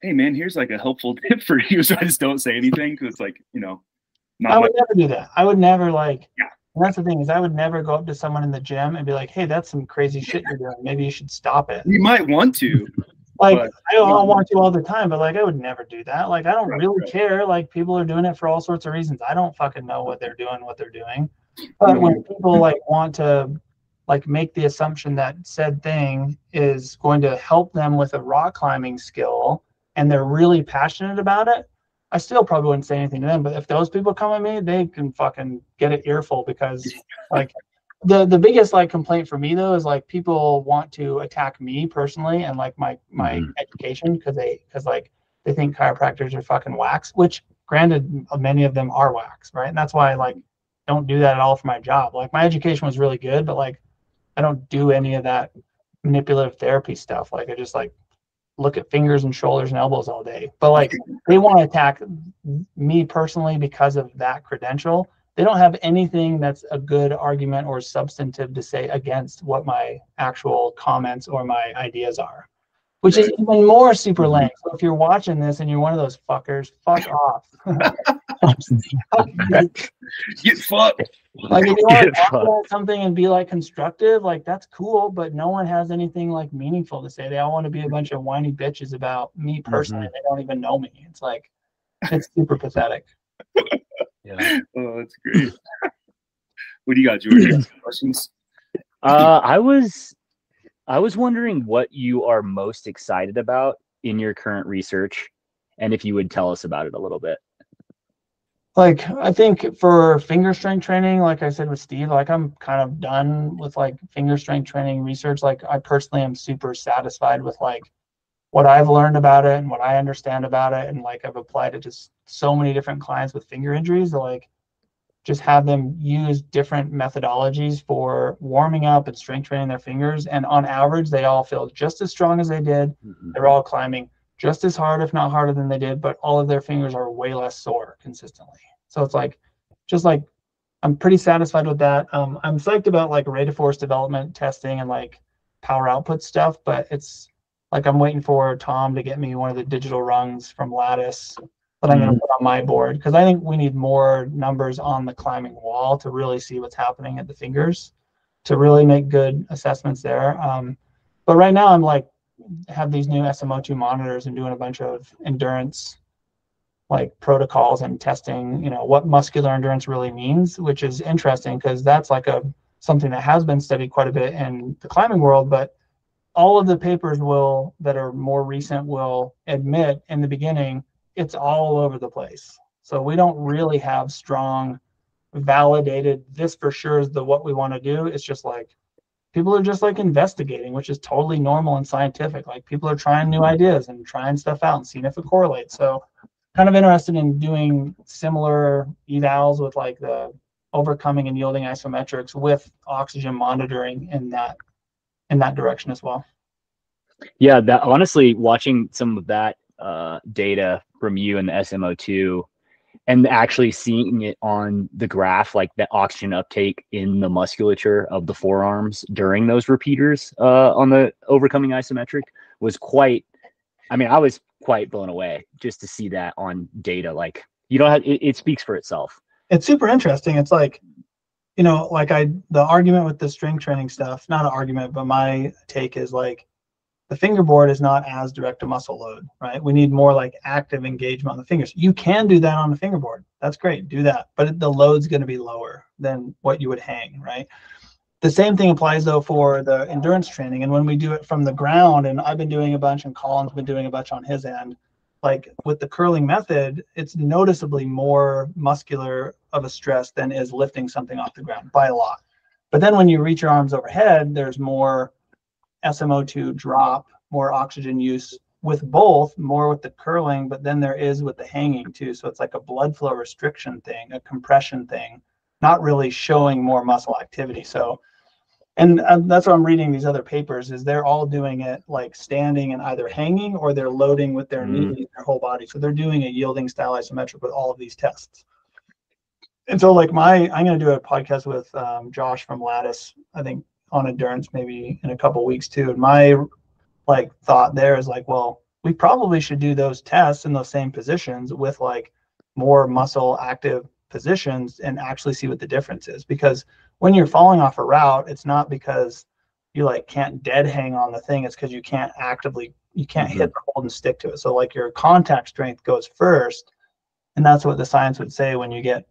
hey man, here's like a helpful tip for you. So I just don't say anything, because it's like, you know, I would never do that. I would never like, and that's the thing, is I would never go up to someone in the gym and be like, hey, that's some crazy shit you're doing. Maybe you should stop it. You might want to. Like, I don't want to all the time, but like, I would never do that. Like, I don't really care. Like, people are doing it for all sorts of reasons. I don't fucking know what they're doing. But when people like want to like make the assumption that said thing is going to help them with a rock climbing skill and they're really passionate about it, I still probably wouldn't say anything to them. But if those people come at me, they can fucking get an earful, because like the biggest like complaint for me though is like people want to attack me personally and like my education, because they think chiropractors are fucking whacks, which granted many of them are whacks, right? And that's why I like don't do that at all for my job. Like my education was really good, but like I don't do any of that manipulative therapy stuff. Like I just like look at fingers and shoulders and elbows all day. But like they want to attack me personally because of that credential. They don't have anything that's a good argument or substantive to say against what my actual comments or my ideas are, which is even more super lame. So if you're watching this and you're one of those fuckers, fuck off. Get fucked. Like if you want to talk about something and be like constructive, like that's cool, but no one has anything like meaningful to say. They all want to be a bunch of whiny bitches about me personally. They don't even know me. It's like, it's super pathetic. Yeah. Oh, that's great. What do you got, George? Questions? I was wondering what you are most excited about in your current research, and if you would tell us about it a little bit. Like, I think for finger strength training, like I said with Steve, like I'm kind of done with like finger strength training research. Like I personally am super satisfied with like what I've learned about it and what I understand about it. And like I've applied it to so many different clients with finger injuries to like just have them use different methodologies for warming up and strength training their fingers. And on average, they all feel just as strong as they did. They're all climbing just as hard, if not harder than they did, but all of their fingers are way less sore consistently. So it's like, just like, I'm pretty satisfied with that. I'm psyched about like rate of force development testing and like power output stuff, but it's like, I'm waiting for Tom to get me one of the digital rungs from Lattice that I'm going to put on my board, because I think we need more numbers on the climbing wall to really see what's happening at the fingers, to really make good assessments there. But right now I'm like, have these new SMO2 monitors and doing a bunch of endurance like protocols and testing, you know, what muscular endurance really means, which is interesting because that's like something that has been studied quite a bit in the climbing world, but all of the papers that are more recent will admit in the beginning, it's all over the place. So we don't really have strong validated, this for sure is what we want to do. It's just like, people are just like investigating, which is totally normal and scientific. Like people are trying new ideas and trying stuff out and seeing if it correlates. So kind of interested in doing similar evals with like the overcoming and yielding isometrics with oxygen monitoring in that direction as well. Yeah, that honestly, watching some of that data from you and the SMO2 and actually seeing it on the graph, like the oxygen uptake in the musculature of the forearms during those repeaters on the overcoming isometric was quite, I mean, I was quite blown away just to see that on data. Like you don't have, it speaks for itself. It's super interesting. It's like, you know, like the argument with the strength training stuff, not an argument, but my take is like, the fingerboard is not as direct a muscle load, right? We need more like active engagement on the fingers. You can do that on the fingerboard. That's great. Do that. But the load's going to be lower than what you would hang, right? The same thing applies though for the endurance training. And when we do it from the ground, and I've been doing a bunch and Colin's been doing a bunch on his end, like with the curling method, it's noticeably more muscular of a stress than is lifting something off the ground by a lot. But then when you reach your arms overhead, there's more SMO2 drop, more oxygen use with both, more with the curling, but then there is with the hanging too. So it's like a blood flow restriction thing, a compression thing, not really showing more muscle activity. So, and that's what I'm reading these other papers is they're all doing it like standing and either hanging or they're loading with their knee, their whole body. So they're doing a yielding style isometric with all of these tests. And so like I'm going to do a podcast with Josh from Lattice, I think, on endurance maybe in a couple of weeks too. And my like thought there is like, well, we probably should do those tests in those same positions with like more muscle active positions and actually see what the difference is. Because when you're falling off a route, it's not because you like can't dead hang on the thing. It's because you can't hit the hold and stick to it. So like your contact strength goes first. And that's what the science would say when you get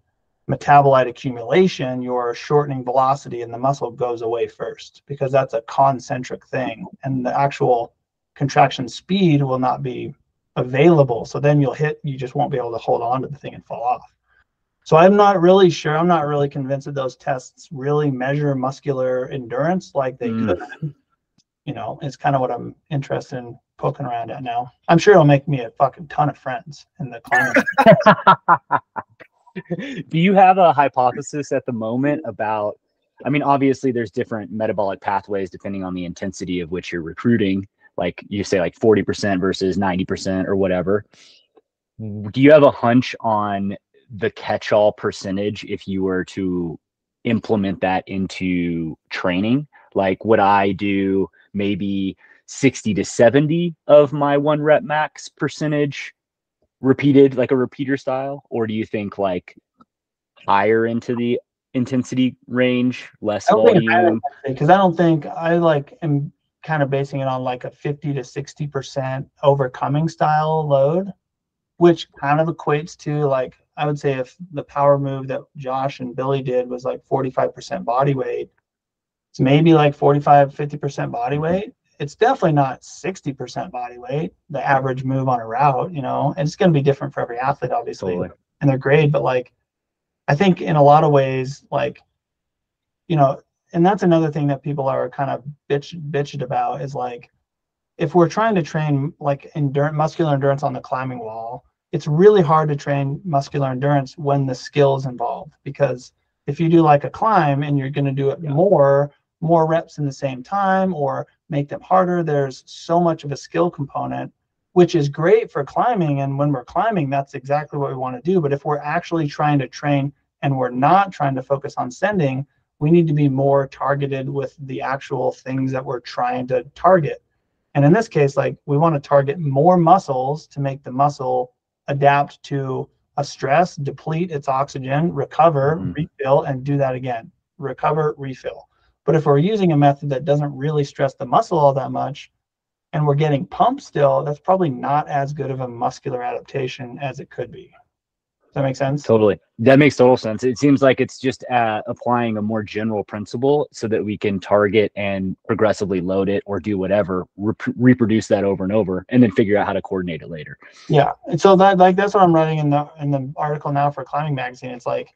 metabolite accumulation, your shortening velocity in the muscle goes away first, because that's a concentric thing, and the actual contraction speed will not be available. So then you just won't be able to hold on to the thing and fall off. So I'm not really sure. I'm not really convinced that those tests really measure muscular endurance like they could. You know, it's kind of what I'm interested in poking around at now. I'm sure it'll make me a fucking ton of friends in the climbing. Do you have a hypothesis at the moment about, I mean, obviously there's different metabolic pathways depending on the intensity of which you're recruiting. Like you say, like 40% versus 90% or whatever. Do you have a hunch on the catch-all percentage if you were to implement that into training? Like, would I do maybe 60 to 70 of my 1 rep max percentage repeated, like a repeater style? Or do you think like higher into the intensity range, less volume? Because I don't think I like am kind of basing it on like a 50 to 60% overcoming style load, which kind of equates to, like, I would say if the power move that Josh and Billy did was like 45% body weight, it's maybe like 45, 50% body weight. It's definitely not 60% body weight, the average move on a route, you know, and it's going to be different for every athlete, obviously, and their grade. But like, I think in a lot of ways, like, you know, and that's another thing that people are kind of bitched about is like, if we're trying to train like muscular endurance on the climbing wall, it's really hard to train muscular endurance when the skill is involved, because if you do like a climb and you're going to do it more reps in the same time or make them harder, there's so much of a skill component, which is great for climbing. And when we're climbing, that's exactly what we want to do. But if we're actually trying to train and we're not trying to focus on sending, we need to be more targeted with the actual things that we're trying to target. And in this case, like, we want to target more muscles to make the muscle adapt to a stress, deplete its oxygen, recover, refill, and do that again. Recover, refill. But if we're using a method that doesn't really stress the muscle all that much, and we're getting pumped still, that's probably not as good of a muscular adaptation as it could be. Does that make sense? Totally. That makes total sense. It seems like it's just applying a more general principle so that we can target and progressively load it or do whatever, reproduce that over and over, and then figure out how to coordinate it later. Yeah. And so that's what I'm writing in the article now for Climbing Magazine. It's like,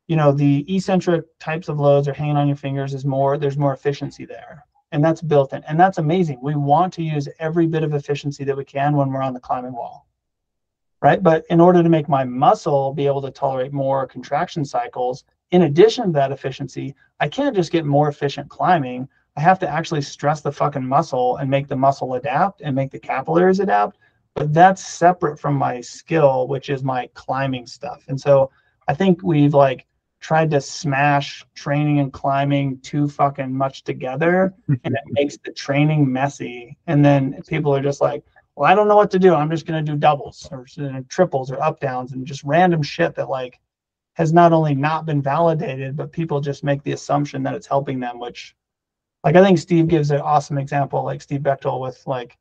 you know, the eccentric types of loads are hanging on your fingers there's more efficiency there. And that's built in. And that's amazing. We want to use every bit of efficiency that we can when we're on the climbing wall. Right? But in order to make my muscle be able to tolerate more contraction cycles, in addition to that efficiency, I can't just get more efficient climbing. I have to actually stress the fucking muscle and make the muscle adapt and make the capillaries adapt. But that's separate from my skill, which is my climbing stuff. And so I think we've like tried to smash training and climbing too fucking much together, and it makes the training messy. And then people are just like, well, I don't know what to do. I'm just going to do doubles or triples or up downs and just random shit that like has not only not been validated, but people just make the assumption that it's helping them, which, like, I think Steve gives an awesome example, like Steve Bechtel, with like,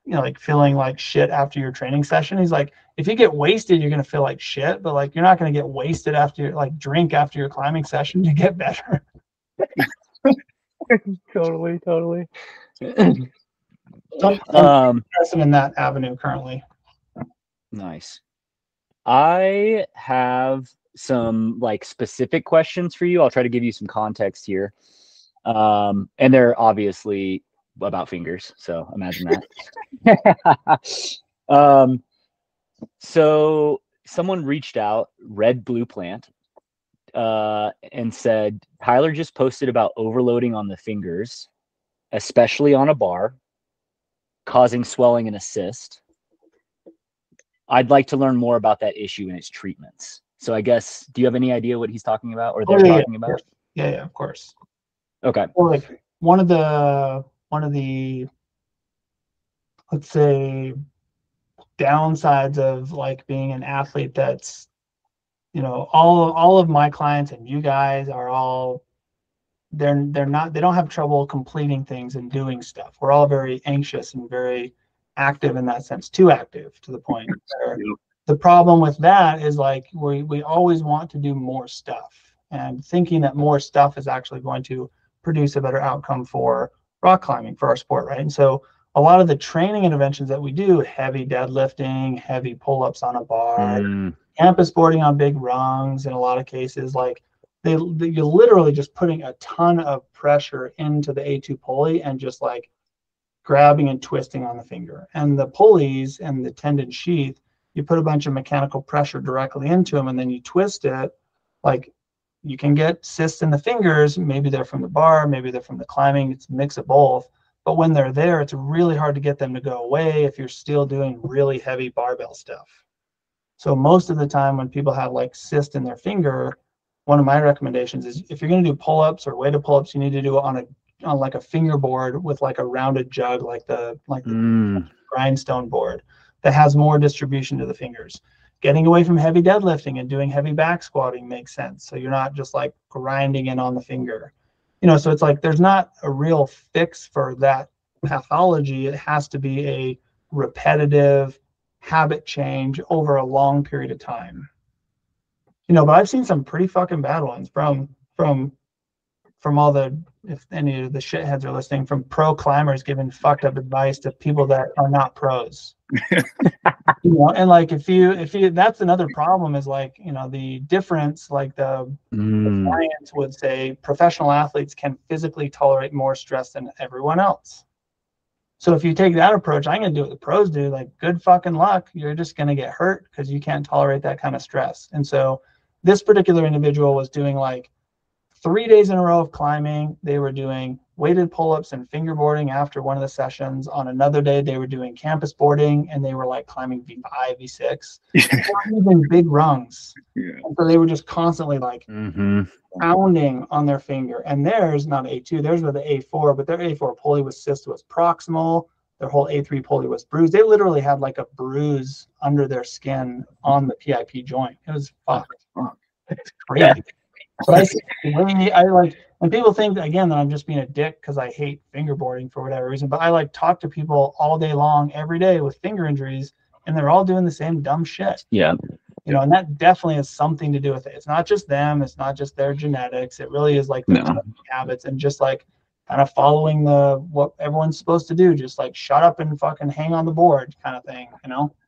you know, like feeling like shit after your training session. He's like, if you get wasted, you're going to feel like shit, but like, you're not going to get wasted after your, like, drink after your climbing session to get better. Totally. So I'm interested in that avenue currently. Nice. I have some like specific questions for you. I'll try to give you some context here. And they're obviously about fingers, so imagine that. So someone reached out, Red Blue Plant, and said, Tyler just posted about overloading on the fingers, especially on a bar, causing swelling and a cyst. I'd like to learn more about that issue and its treatments. So I guess, do you have any idea what he's talking about or they're talking about? Yeah, of course. Okay. Well, like one of the let's say downsides of like being an athlete that's, you know, all of my clients and you guys are all, they don't have trouble completing things and doing stuff. We're all very anxious and very active in that sense, too active to the point where the problem with that is like we always want to do more stuff, and thinking that more stuff is actually going to produce a better outcome for rock climbing, for our sport, right? And so a lot of the training interventions that we do, heavy deadlifting, heavy pull-ups on a bar, campus boarding on big rungs, in a lot of cases, like you're literally just putting a ton of pressure into the A2 pulley and just like grabbing and twisting on the finger. And the pulleys and the tendon sheath, you put a bunch of mechanical pressure directly into them, and then you twist it. Like, you can get cysts in the fingers. Maybe they're from the bar, maybe they're from the climbing. It's a mix of both. But when they're there, it's really hard to get them to go away if you're still doing really heavy barbell stuff. So most of the time when people have like cyst in their finger, one of my recommendations is, if you're going to do pull-ups or weighted pull-ups, you need to do it on like a fingerboard with like a rounded jug, like the grindstone board that has more distribution to the fingers. Getting away from heavy deadlifting and doing heavy back squatting makes sense. So you're not just like grinding in on the finger. So it's like there's not a real fix for that pathology. It has to be a repetitive habit change over a long period of time. But I've seen some pretty fucking bad ones from all the, if any of the shitheads are listening, from pro climbers giving fucked up advice to people that are not pros. And like if you that's another problem, is like, the difference, like the science would say professional athletes can physically tolerate more stress than everyone else. So if you take that approach, I'm gonna do what the pros do, like, good fucking luck. You're just gonna get hurt because you can't tolerate that kind of stress. And so this particular individual was doing like 3 days in a row of climbing. They were doing weighted pull-ups and fingerboarding after one of the sessions. On another day, they were doing campus boarding, and they were like climbing V5, V6, using big rungs. Yeah. And so they were just constantly like pounding on their finger. And theirs, not A2, theirs was the A4, but their A4 pulley was cyst was proximal. Their whole A3 pulley was bruised. They literally had like a bruise under their skin on the PIP joint. It was fucked. It's crazy. Yeah. But I like, and people think again that I'm just being a dick because I hate fingerboarding for whatever reason, but I like talk to people all day long, every day, with finger injuries, and they're all doing the same dumb shit. Yeah. And that definitely has something to do with it. It's not just them. It's not just their genetics. It really is like their habits, and just like kind of following what everyone's supposed to do. Just like shut up and fucking hang on the board kind of thing,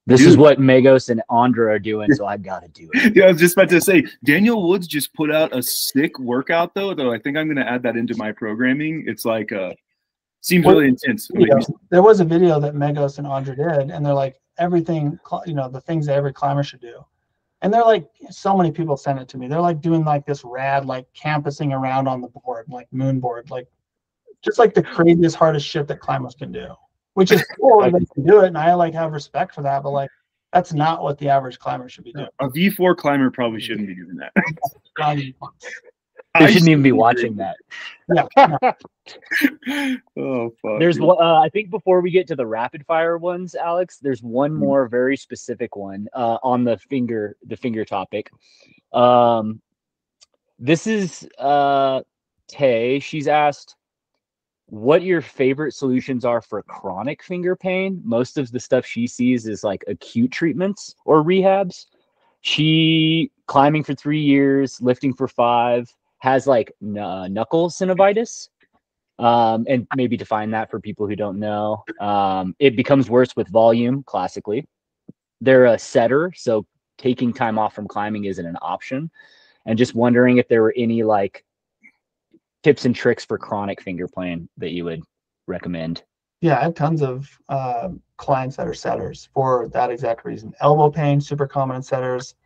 This is what Megos and Andre are doing, so I've got to do it. Yeah, I was just about to say, Daniel Woods just put out a sick workout, though I think I'm going to add that into my programming. It's like, seems really intense. There was a video that Megos and Andre did, and they're like, everything, the things that every climber should do. And they're like, so many people sent it to me. They're like doing like this rad, like campusing around on the board, like moon board, like just like the craziest, hardest shit that climbers can do. Which is cool that they can do it, and I like have respect for that, but like that's not what the average climber should be doing. A V4 climber probably shouldn't be doing that. They shouldn't even be watching that. Yeah. Oh fuck. There's I think before we get to the rapid fire ones, Alex, there's one more very specific one on the finger topic. This is Tay. She's asked what your favorite solutions are for chronic finger pain. Most of the stuff she sees is like acute treatments or rehabs. She climbing for 3 years, lifting for 5, has like knuckle synovitis. And maybe define that for people who don't know. It becomes worse with volume, classically. They're a setter, so taking time off from climbing isn't an option. And just wondering if there were any like tips and tricks for chronic finger pain that you would recommend. Yeah, I have tons of clients that are setters for that exact reason. Elbow pain, super common in setters.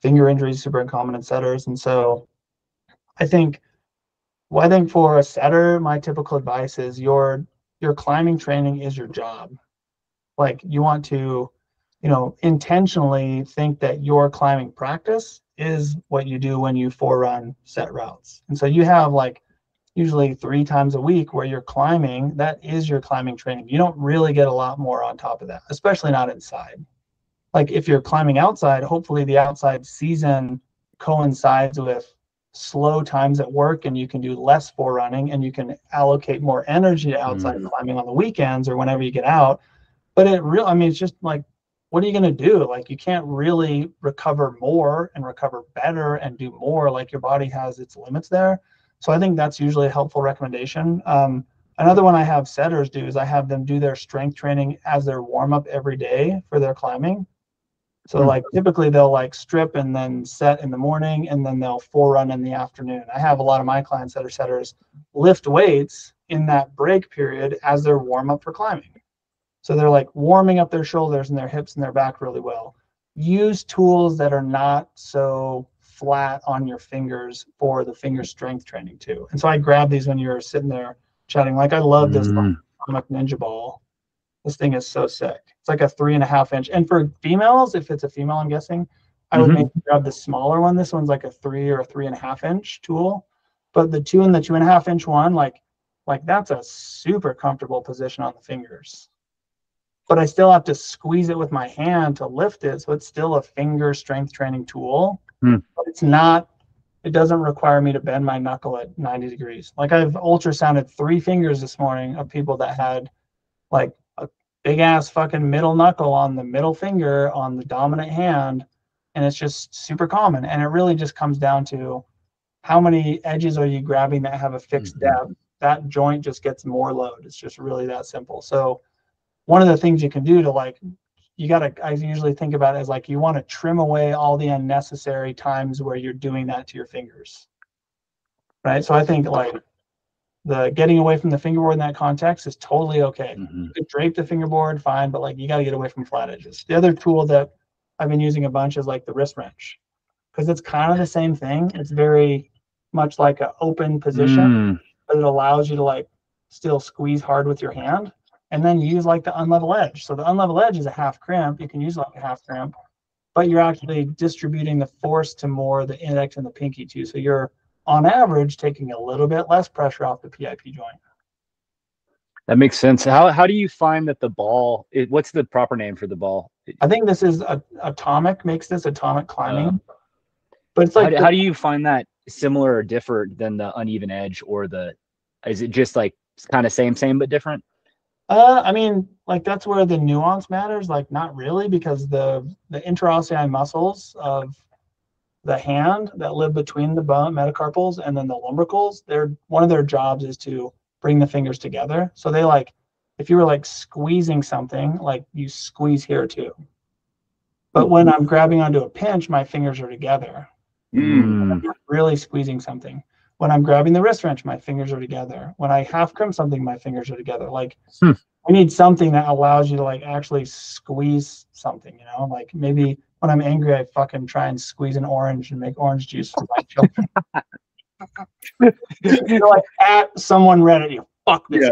Finger injuries, super common in setters. And so I think for a setter, my typical advice is your climbing training is your job. Like, you want to, intentionally think that your climbing practice is what you do when you forerun set routes. And so you have like usually 3 times a week where you're climbing. That is your climbing training. You don't really get a lot more on top of that, especially not inside. Like, if you're climbing outside, hopefully the outside season coincides with slow times at work, and you can do less forerunning, and you can allocate more energy to outside climbing on the weekends or whenever you get out. But it's just like what are you going to do? Like, you can't really recover more and recover better and do more. Like, your body has its limits there. So I think that's usually a helpful recommendation. Another one I have setters do is I have them do their strength training as their warm up every day for their climbing. So like typically they'll like strip and then set in the morning, and then they'll run in the afternoon. I have a lot of my clients that are setters lift weights in that break period as their warm up for climbing. So they're like warming up their shoulders and their hips and their back really well. Use tools that are not so flat on your fingers for the finger strength training too. And so I grab these when you're sitting there chatting. Like, I love this Atomic Ninja ball. This thing is so sick. It's like a 3.5 inch. And for females, if it's a female, I'm guessing, I would maybe grab the smaller one. This one's like a 3 or a 3.5 inch tool. But the 2 and the 2.5 inch one, like that's a super comfortable position on the fingers. But I still have to squeeze it with my hand to lift it. So it's still a finger strength training tool. But it's not, it doesn't require me to bend my knuckle at 90 degrees. Like, I've ultrasounded 3 fingers this morning of people that had like a big ass fucking middle knuckle on the middle finger on the dominant hand. And it's just super common. And it really just comes down to how many edges are you grabbing that have a fixed depth. That joint just gets more load. It's just really that simple. So one of the things you can do to like, I usually think about it as like, you want to trim away all the unnecessary times where you're doing that to your fingers. Right. So I think like the getting away from the fingerboard in that context is totally okay. You could drape the fingerboard, fine, but like, you got to get away from flat edges. The other tool that I've been using a bunch is like the wrist wrench, because it's kind of the same thing. It's very much like an open position, but it allows you to like still squeeze hard with your hand. And then use like the unlevel edge. So the unlevel edge is a half crimp. You can use like a half crimp, but you're actually distributing the force to more the index and the pinky too. So you're on average taking a little bit less pressure off the PIP joint. That makes sense. How do you find that the ball, what's the proper name for the ball? I think this is Atomic makes this Atomic climbing. But it's like, how do you find that similar or different than the uneven edge, or is it just like kind of same but different? I mean, like, that's where the nuance matters. Like, not really, because the interossei muscles of the hand that live between the bone metacarpals and then the lumbricals, one of their jobs is to bring the fingers together. So they like, if you were like squeezing something, like you squeeze here too. But when I'm grabbing onto a pinch, my fingers are together. I'm not really squeezing something. When I'm grabbing the wrist wrench, my fingers are together. When I half crimp something, my fingers are together. Like, I need something that allows you to like actually squeeze something, you know? Like, maybe when I'm angry, I fucking try and squeeze an orange and make orange juice for my children. You're like, at someone Reddit, you fuck this.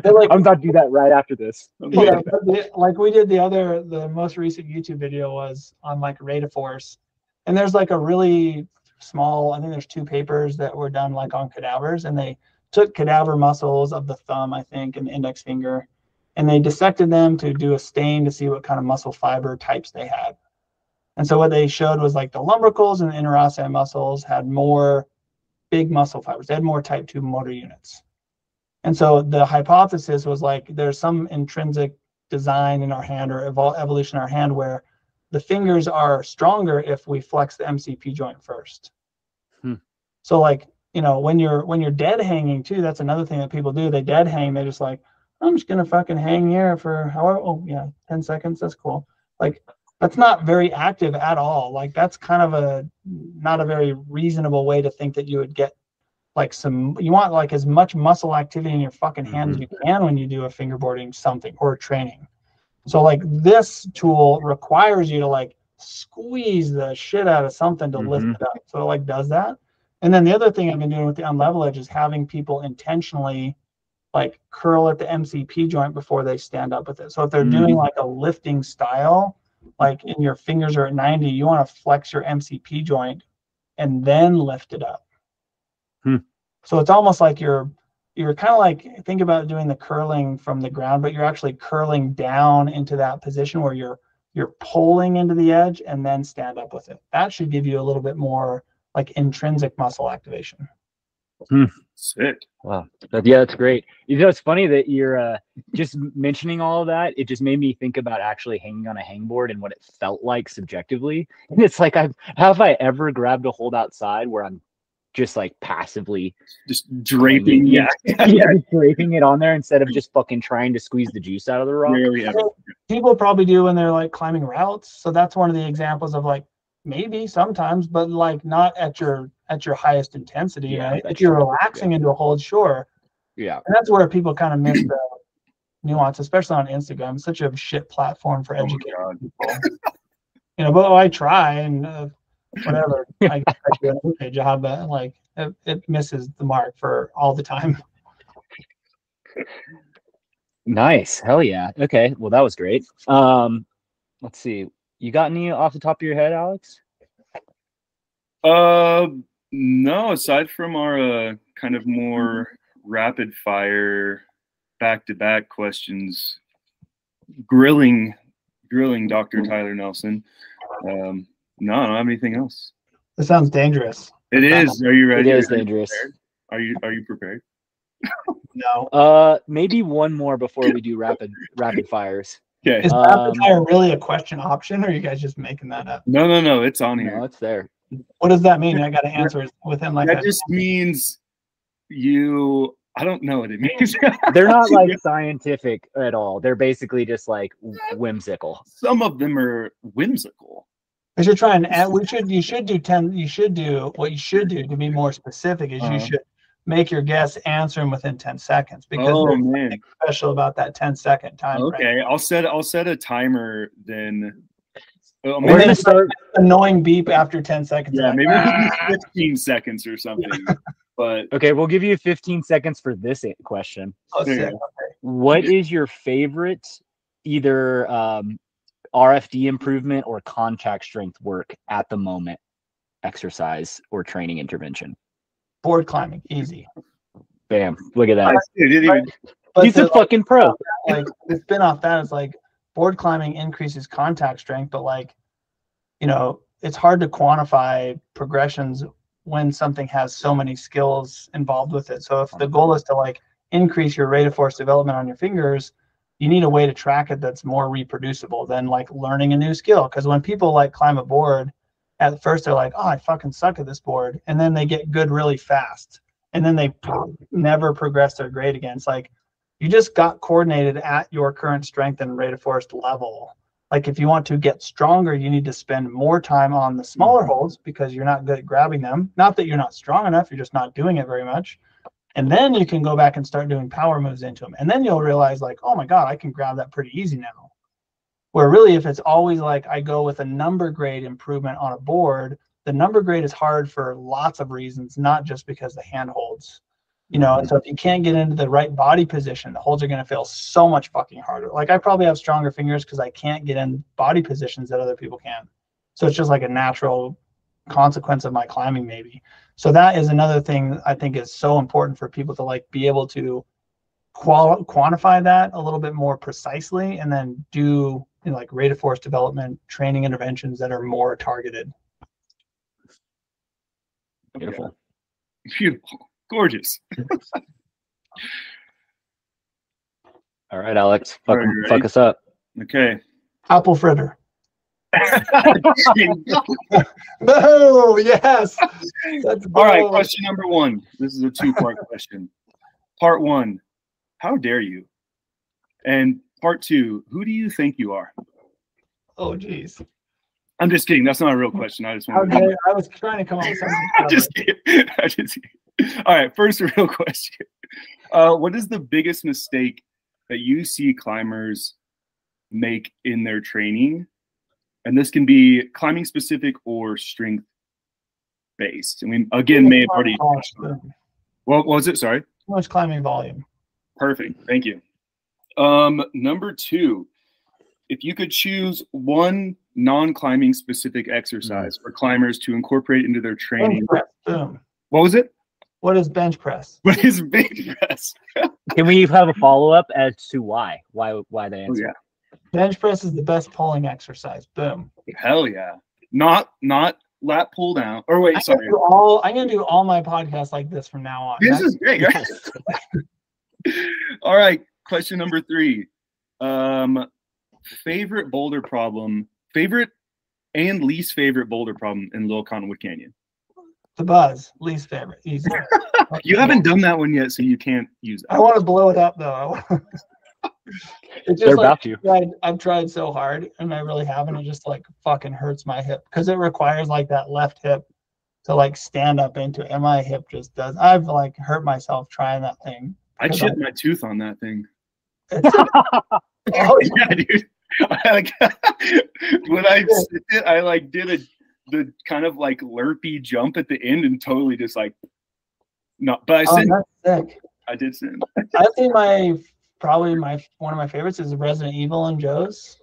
Like, I'm about to do that right after this. Yeah, like we did the most recent YouTube video was on like rate of force. And there's like a really small, I think there's 2 papers that were done like on cadavers, and they took cadaver muscles of the thumb, I think, and the index finger, and they dissected them to do a stain to see what kind of muscle fiber types they had. And so what they showed was like the lumbricals and the interossei muscles had more big muscle fibers. They had more type 2 motor units. And so the hypothesis was like, there's some intrinsic design in our hand or evolution in our hand where the fingers are stronger if we flex the MCP joint first. So like, you know, when you're dead hanging too, that's another thing that people do. They dead hang. They're just like, I'm just gonna fucking hang here for 10 seconds. That's cool. Like, that's not very active at all. Like, that's kind of not a very reasonable way to think that you would get like you want like as much muscle activity in your fucking hand as you can when you do a fingerboarding something or training. So like, this tool requires you to like squeeze the shit out of something to lift it up. So it like does that. And then the other thing I've been doing with the unlevel edge is having people intentionally like curl at the MCP joint before they stand up with it. So if they're doing like a lifting style, like and your fingers are at 90, you want to flex your MCP joint and then lift it up. So it's almost like you're kind of like, think about doing the curling from the ground, but you're actually curling down into that position where you're pulling into the edge and then stand up with it. That should give you a little bit more like intrinsic muscle activation. Sick. Wow. Yeah, that's great. You know, it's funny that you're just mentioning all of that. It just made me think about actually hanging on a hangboard and what it felt like subjectively. And it's like, have I ever grabbed a hold outside where I'm just like passively just draping, yeah, just draping it on there instead of just fucking trying to squeeze the juice out of the rock. People probably do when they're like climbing routes. So that's one of the examples of like maybe sometimes, but like not at your highest intensity. Yeah, right? If you're relaxing into a hold, sure. Yeah. And that's where people kind of miss the nuance, especially on Instagram. It's such a shit platform for educating people. You know, but I try and whatever. I do an okay job, but like it misses the mark for all the time. Nice. Hell yeah. Okay. Well, that was great. Let's see. You got any off the top of your head, Alex? No, aside from our kind of more rapid fire back-to-back questions, grilling Dr. Tyler Nelson. No, I don't have anything else. It sounds dangerous. It is. Are you ready? It is dangerous. Are you prepared? No. Maybe one more before we do rapid fires. Okay. Is rapid fire really a question option, or are you guys just making that up? No, it's on here. No, it's there. What does that mean? I got to answer within like that just means I don't know what it means. They're not like scientific at all. They're basically just like whimsical. Some of them are whimsical. We should try and add, you should do what you should do to be more specific is you should make your guests answer them within 10 seconds because there's something special about that 10-second time. Okay, I'll set a timer then. We're gonna start annoying beep after 10 seconds. Yeah, maybe we'll do 15 seconds or something. But okay, we'll give you 15 seconds for this question. Okay. What is your favorite either RFD improvement or contact strength work at the moment, exercise or training intervention? Board climbing, easy. Bam! Look at that. But he's a fucking pro. Like the spin off that is like board climbing increases contact strength, but like, you know, it's hard to quantify progressions when something has so many skills involved with it. So if the goal is to like increase your rate of force development on your fingers, you need a way to track it that's more reproducible than like learning a new skill. Because when people like climb a board, at first they're like, oh, I fucking suck at this board. And then they get good really fast. And then they never progress their grade again. It's like, you just got coordinated at your current strength and rate of force level. Like if you want to get stronger, you need to spend more time on the smaller holds because you're not good at grabbing them. Not that you're not strong enough, you're just not doing it very much. And then you can go back and start doing power moves into them. And then you'll realize like, oh my God, I can grab that pretty easy now. Where really, if it's always like I go with a number grade improvement on a board, the number grade is hard for lots of reasons, not just because the hand holds. You know, and so if you can't get into the right body position, the holds are going to feel so much fucking harder. Like I probably have stronger fingers because I can't get in body positions that other people can. So it's just like a natural consequence of my climbing maybe. So that is another thing I think is so important for people to like be able to quantify that a little bit more precisely and then do, you know, like rate of force development, training interventions that are more targeted. Beautiful. Beautiful. Gorgeous. All right, Alex. Fuck us up. Okay. Apple fritter. No, yes. All right, question number one. This is a two-part question. Part one, how dare you? And part two, who do you think you are? Oh, geez. I'm just kidding. That's not a real question. I just want to. I was trying to come up with something. I'm just kidding. All right, first real question. What is the biggest mistake that you see climbers make in their training? And this can be climbing specific or strength based. I mean, again, may have already. What was it? Sorry. Too much climbing volume. Perfect. Thank you. Number two, if you could choose one non-climbing specific exercise for climbers to incorporate into their training. Boom. What was it? What is bench press? What is bench press? Can we have a follow-up as to why? Why the answer? Oh, yeah. Bench press is the best pulling exercise. Boom. Hell yeah. Not lat pull down. Or wait, sorry. I'm gonna do all my podcasts like this from now on. This is great. All right. Question number 3. Favorite boulder problem, favorite and least favorite boulder problem in Little Cottonwood Canyon. The buzz, least favorite. Easy. You haven't done that one yet, so you can't use it. I want to blow it up though. It's just They're like, about to. I've tried so hard, and I really haven't. It just like fucking hurts my hip because it requires like that left hip to like stand up into it, and my hip just does. I've like hurt myself trying that thing. I chipped my tooth on that thing. Oh, yeah, dude. When I did it, I like did the kind of like lurpy jump at the end and totally just like no. But I said that's sick. I did sin. I think one of my favorites is Resident Evil and Joe's.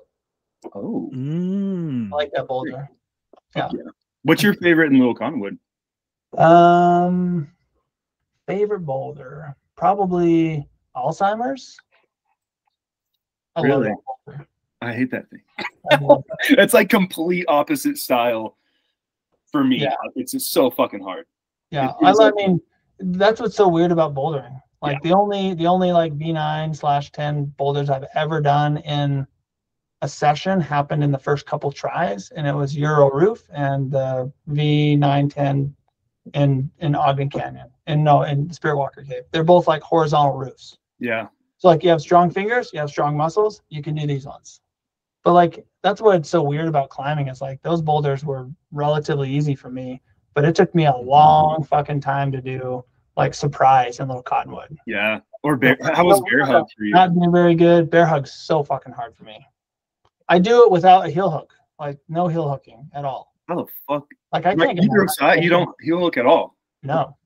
Oh, I like that boulder. Yeah. What's your favorite in Little Cottonwood? Favorite boulder, probably Alzheimer's. I love Really? that boulder. I hate that thing. I love that. It's like complete opposite style for me. Yeah. It's just so fucking hard. Yeah, I mean, that's what's so weird about bouldering. Like the only like V9/10 boulders I've ever done in a session happened in the first couple tries, and it was Euro Roof and the V9/10 in Ogden Canyon, in Spirit Walker Cave. They're both like horizontal roofs. Yeah. So like you have strong fingers, you have strong muscles, you can do these ones. But like that's what's so weird about climbing is like those boulders were relatively easy for me, but it took me a long fucking time to do like Surprise and Little Cottonwood. Yeah. Or how was Bear Hug for you? Not doing very good. Bear Hug's so fucking hard for me. I do it without a heel hook, like no heel hooking at all. How the fuck? Like I can't get either side. You don't heel hook at all. No.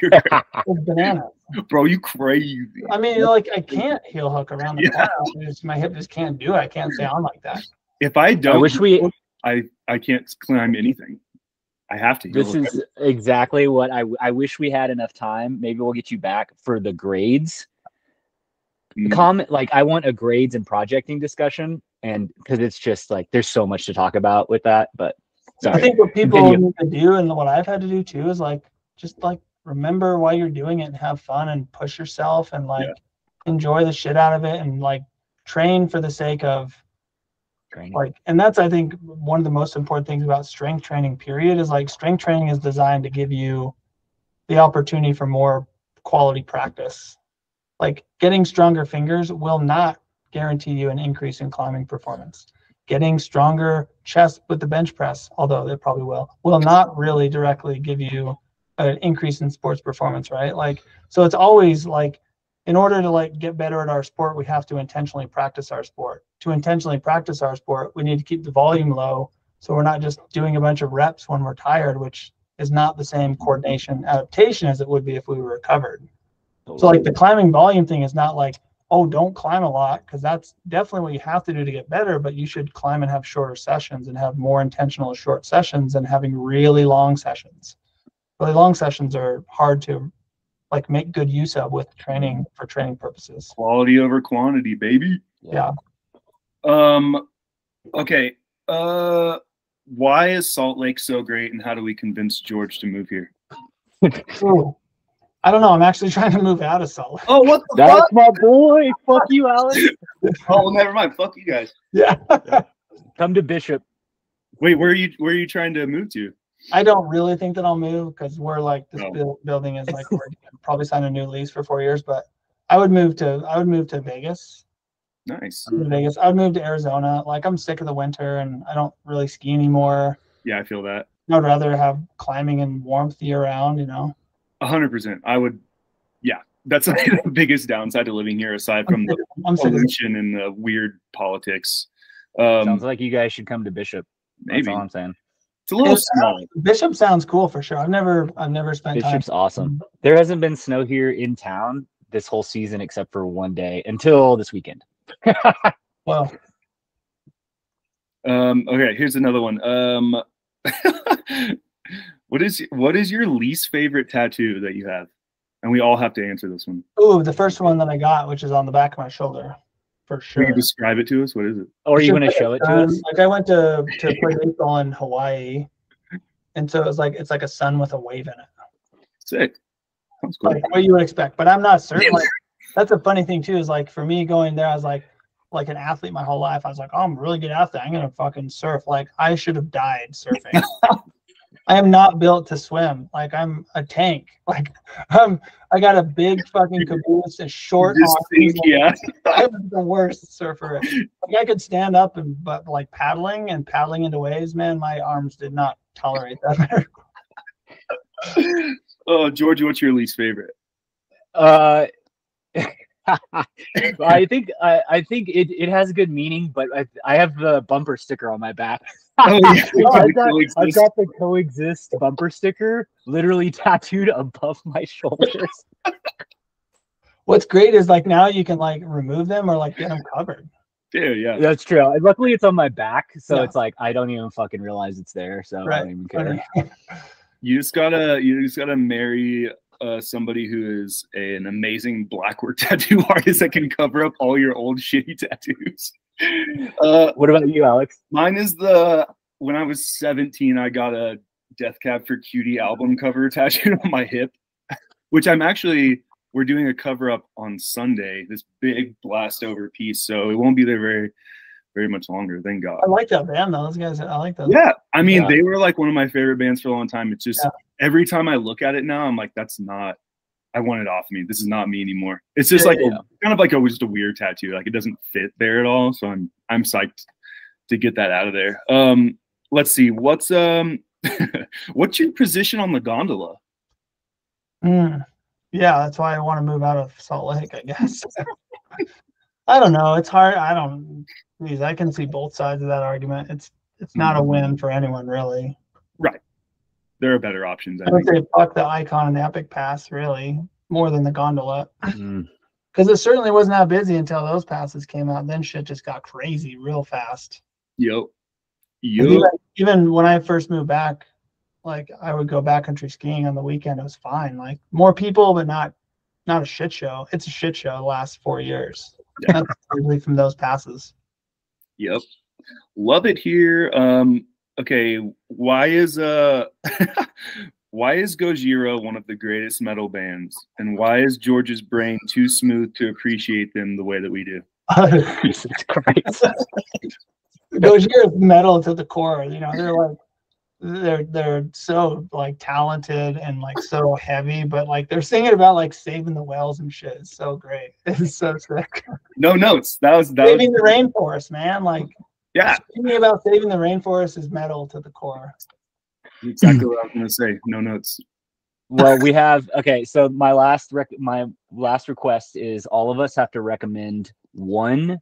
You're crazy. It's bananas. Bro, you crazy. I mean, like I can't heel hook around the corner. My hip just can't do it. I can't stay on like that. If I don't, I wish I can't climb anything. I have to. This is exactly what I wish we had enough time. Maybe we'll get you back for the grades. Comment like I want a grades and projecting discussion, and because it's just like there's so much to talk about with that. But sorry. I think what people need to do, and what I've had to do too, is like just like remember why you're doing it and have fun and push yourself and like enjoy the shit out of it and like train for the sake of training. Like, and that's I think one of the most important things about strength training period is like strength training is designed to give you the opportunity for more quality practice. Like getting stronger fingers will not guarantee you an increase in climbing performance. Getting stronger chest with the bench press, although it probably will not really directly give you an increase in sports performance, right? Like, so it's always like, in order to like get better at our sport, we have to intentionally practice our sport. To intentionally practice our sport, we need to keep the volume low, so we're not just doing a bunch of reps when we're tired, which is not the same coordination adaptation as it would be if we were recovered. So like the climbing volume thing is not like, oh, don't climb a lot, because that's definitely what you have to do to get better, but you should climb and have shorter sessions and have more intentional short sessions than having really long sessions. Really long sessions are hard to like make good use of with training for training purposes. Quality over quantity, baby. Yeah. Okay. Why is Salt Lake so great, and how do we convince George to move here? Ooh. I don't know. I'm actually trying to move out of Salt Lake. Oh, what the That's fuck? my boy. Fuck you, Alex. Oh, well, never mind. Fuck you guys. Yeah. Come to Bishop. Wait, where are you trying to move to? I don't really think that I'll move because we're like this building is like we're probably sign a new lease for 4 years, but I would move to Vegas. Nice. Vegas. I would move to Arizona. Like I'm sick of the winter and I don't really ski anymore. Yeah, I feel that. I'd rather have climbing and warmth year round, 100%. I would. Yeah, that's like the biggest downside to living here, aside from the pollution and the weird politics. Sounds like you guys should come to Bishop. Maybe. That's all I'm saying. It's a little small. Bishop sounds cool for sure. I've never spent Bishop's time. awesome. There hasn't been snow here in town this whole season except for one day until this weekend. Well, okay, here's another one. What is your least favorite tattoo that you have? And we all have to answer this one. ooh, the first one that I got, which is on the back of my shoulder. for sure. Can you describe it to us? What is it? Or are you going to show it to us? Like I went to play baseball in Hawaii, and so it's like a sun with a wave in it. Sick. Sounds cool. Like what you would expect, but I'm not certain. Like that's a funny thing too. Is like for me going there, I was like an athlete my whole life. I was like, oh, I'm a really good athlete. I'm gonna fucking surf. Like I should have died surfing. I am not built to swim. Like I'm a tank. Like I got a big fucking caboose, a short arm. Yeah. I was the worst surfer. Like I could stand up but like paddling into waves, man, my arms did not tolerate that. Oh, Georgie, what's your least favorite? I think it has a good meaning, but I have the bumper sticker on my back. Oh, yeah. I've got the coexist bumper sticker literally tattooed above my shoulders. What's great is like now you can like remove them or like get them covered. Yeah. That's true. Luckily, it's on my back, so it's like I don't even fucking realize it's there. So I don't even care. You just gotta marry somebody who is an amazing blackwork tattoo artist that can cover up all your old shitty tattoos. What about you, Alex? Mine is when I was 17, I got a Death Cab for Cutie album cover tattooed on my hip, which we're doing a cover up on Sunday, this big blast over piece. So it won't be there very, very much longer, thank God. I like that band though. Those guys, I like those. Yeah. I mean, they were like one of my favorite bands for a long time. It's just every time I look at it now, I'm like, I want it off me. This is not me anymore. It's just kind of like just a weird tattoo. Like it doesn't fit there at all. So I'm psyched to get that out of there. Let's see. What's what's your position on the gondola? Yeah, that's why I want to move out of Salt Lake, I guess. I don't know. It's hard. I can see both sides of that argument. It's not a win for anyone really. Right. There are better options. I would say fuck the Icon and Epic Pass, really, more than the gondola. Because it certainly wasn't that busy until those passes came out. Then shit just got crazy real fast. Yep. Even when I first moved back, like I would go backcountry skiing on the weekend. It was fine. Like more people, but not a shit show. It's a shit show the last 4 years. Yeah. That's probably from those passes. Yep. Love it here. Okay, why is Gojira one of the greatest metal bands, and why is George's brain too smooth to appreciate them the way that we do? Jesus Christ. Gojira is metal to the core. You know, they're so like talented and like so heavy, but like they're singing about like saving the whales and shit. It's so great. It's so sick. No notes. That was saving the rainforest, man. Like. Yeah. Thinking about saving the rainforest is metal to the core. Exactly what I was going to say. No notes. Well, we have so my last request is all of us have to recommend one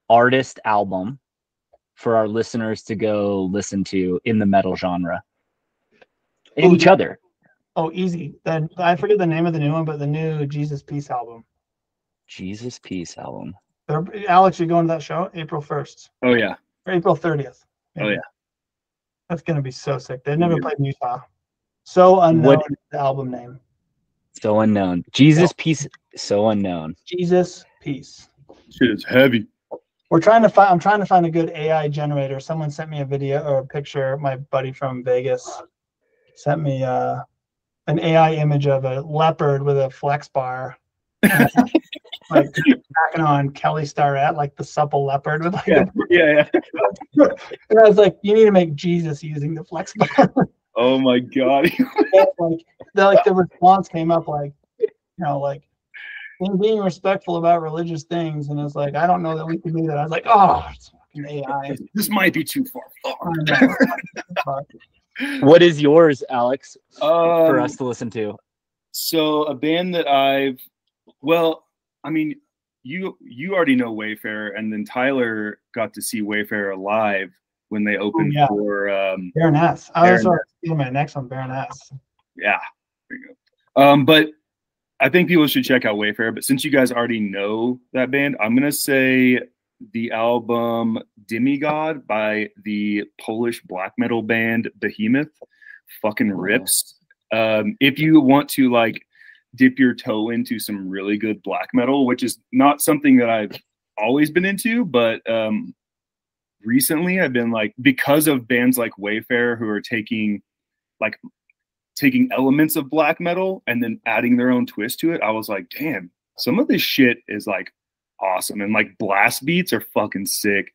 artist album for our listeners to go listen to in the metal genre. And each other. Oh, easy. Then I forget the name of the new one, but the new Jesus Peace album. Jesus Peace album. Alex, you're going to that show April 1st. Oh yeah. Or April 30th. Maybe. Oh yeah. That's gonna be so sick. They've never played in Utah. So unknown is the album name. So unknown. Jesus Peace. So unknown. Jesus Peace. Shit is heavy. I'm trying to find a good AI generator. Someone sent me a video or a picture. My buddy from Vegas sent me an AI image of a leopard with a flex bar. Like backing on Kelly Starrett, like the supple leopard with like yeah. And I was like, you need to make Jesus using the flex bar. Oh my God. the response came up like, like being respectful about religious things, and it's like, I don't know that we can do that. I was like, oh, it's fucking AI. This might be too far. What is yours, Alex, for us to listen to? So a band that I mean, you already know Wayfarer, and then Tyler got to see Wayfarer live when they opened for Baroness. I was feeling my next one, Baroness. Yeah, there you go. But I think people should check out Wayfarer. But since you guys already know that band, I'm gonna say the album Demi-God by the Polish black metal band Behemoth fucking rips. If you want to like dip your toe into some really good black metal, which is not something that always been into, but recently I've been like, because of bands like Wayfarer who are taking elements of black metal and then adding their own twist to it, I was like, damn, some of this shit is like awesome, and like blast beats are fucking sick.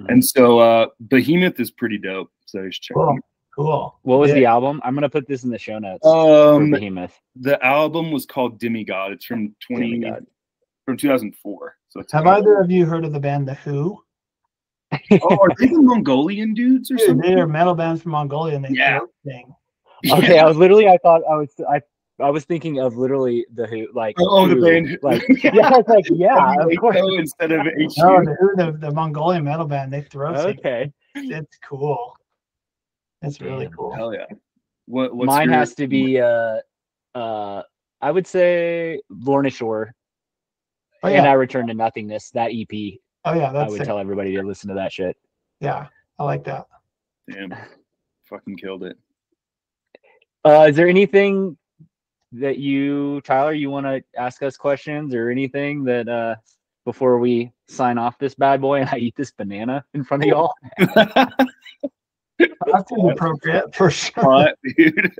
And so Behemoth is pretty dope, so you should check it out. Cool. What was the album? I'm gonna put this in the show notes. For Behemoth. The album was called Demi-God. It's from 2004. So it's Have either of you heard of the band The Who? Oh, are they the Mongolian dudes or something? They're metal bands from Mongolia, and they thing. Okay, I was thinking of literally the Who, like the band, like I was like, of course. Instead of HU. No, the Who, the Mongolian metal band, they throat sing. Okay, it's cool. It's really cool. Hell yeah. What's mine has to be I would say Lorna Shore. Oh, yeah. And I Return to Nothingness, that EP. Oh yeah, I would tell everybody to listen to that shit. Yeah, I like that. Damn, fucking killed it. Is there anything that Tyler, you want to ask us questions or anything that before we sign off this bad boy and I eat this banana in front of y'all? That's inappropriate for sure. Dude.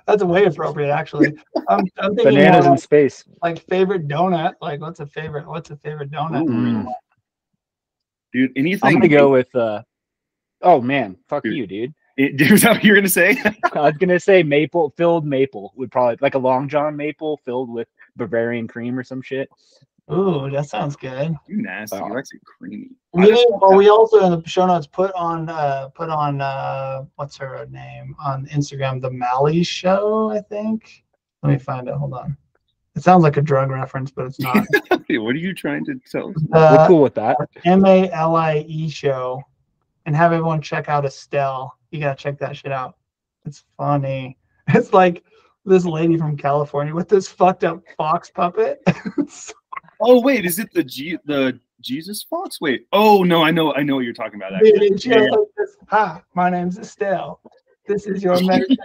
That's way appropriate, actually. I'm thinking bananas in space. Like favorite donut. Like what's a favorite donut? Dude, anything. I'm gonna go with oh man, fuck you, dude. Is that what you're gonna say? I was gonna say filled maple would probably like a Long John maple filled with Bavarian cream or some shit. Ooh, that sounds good. You nasty. You like it creamy. We also in the show notes put on what's her name on Instagram, the Mally Show, I think. Let me find it. Hold on. It sounds like a drug reference, but it's not. What are you trying to tell us? We're cool with that. MALIE Show, and have everyone check out Estelle. You gotta check that shit out. It's funny. It's like this lady from California with this fucked up fox puppet. Oh wait, is it the Jesus fox? Wait. Oh no, I know what you're talking about. Actually. She goes like this, hi, my name's Estelle. This is your medication.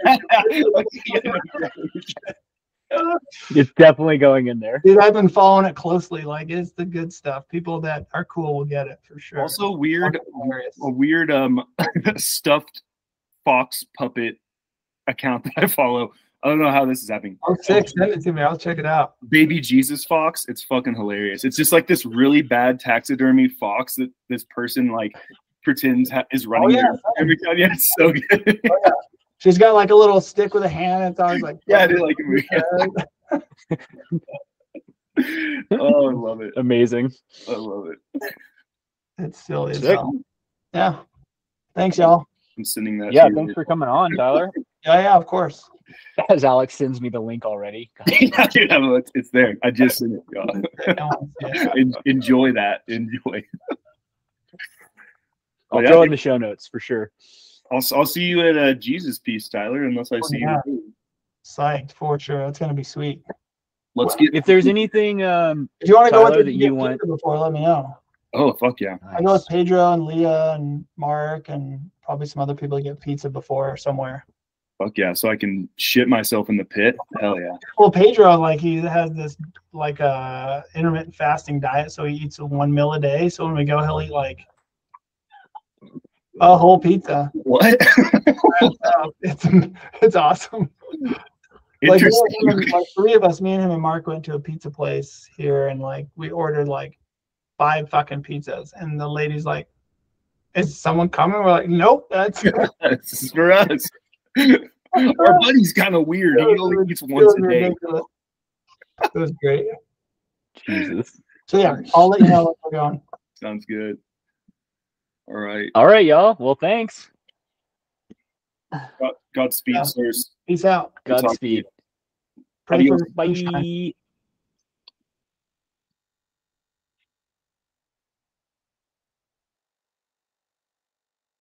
It's definitely going in there. Dude, I've been following it closely. Like, it's the good stuff. People that are cool will get it for sure. Also, a weird stuffed fox puppet account that I follow. I don't know how this is happening. Oh, sick. Send it to me. I'll check it out. Baby Jesus fox. It's fucking hilarious. It's just like this really bad taxidermy fox that this person like pretends is running every time. Yeah, it's so good. Oh, yeah. She's got like a little stick with a hand. It's always like, yeah, I do like it. Oh, I love it. Amazing. I love it. It's silly as hell. Yeah. Thanks, y'all. I'm sending that. Yeah, thanks for coming on, Tyler. Yeah, of course. As Alex sends me the link already. Yeah, it's there. I just sent it. Enjoy that. Enjoy. I'll throw in the show notes for sure. I'll see you at a Jesus piece, Tyler, unless I see you. Psyched for sure. It's gonna be sweet. If there's anything if you want to go with you before, let me know. Oh fuck yeah. I go with Pedro and Leah and Mark and probably some other people to get pizza before somewhere. Fuck yeah, so I can shit myself in the pit. Hell yeah. Well, Pedro, like, he has this like intermittent fasting diet, so he eats 1 meal a day. So when we go, he'll eat like a whole pizza. What? It's awesome. Like, like 3 of us, me and him and Mark, went to a pizza place here, and like we ordered like 5 fucking pizzas, and the lady's like, "Is someone coming?" We're like, "Nope, that's this is for us." Our buddy's kind of weird. He only eats once a day. Ridiculous. It was great. Jesus. So yeah, I'll let you know what we're going. Sounds good. All right. All right, y'all. Well, thanks. Godspeed, sirs. Peace out. Godspeed. Pray for Bye.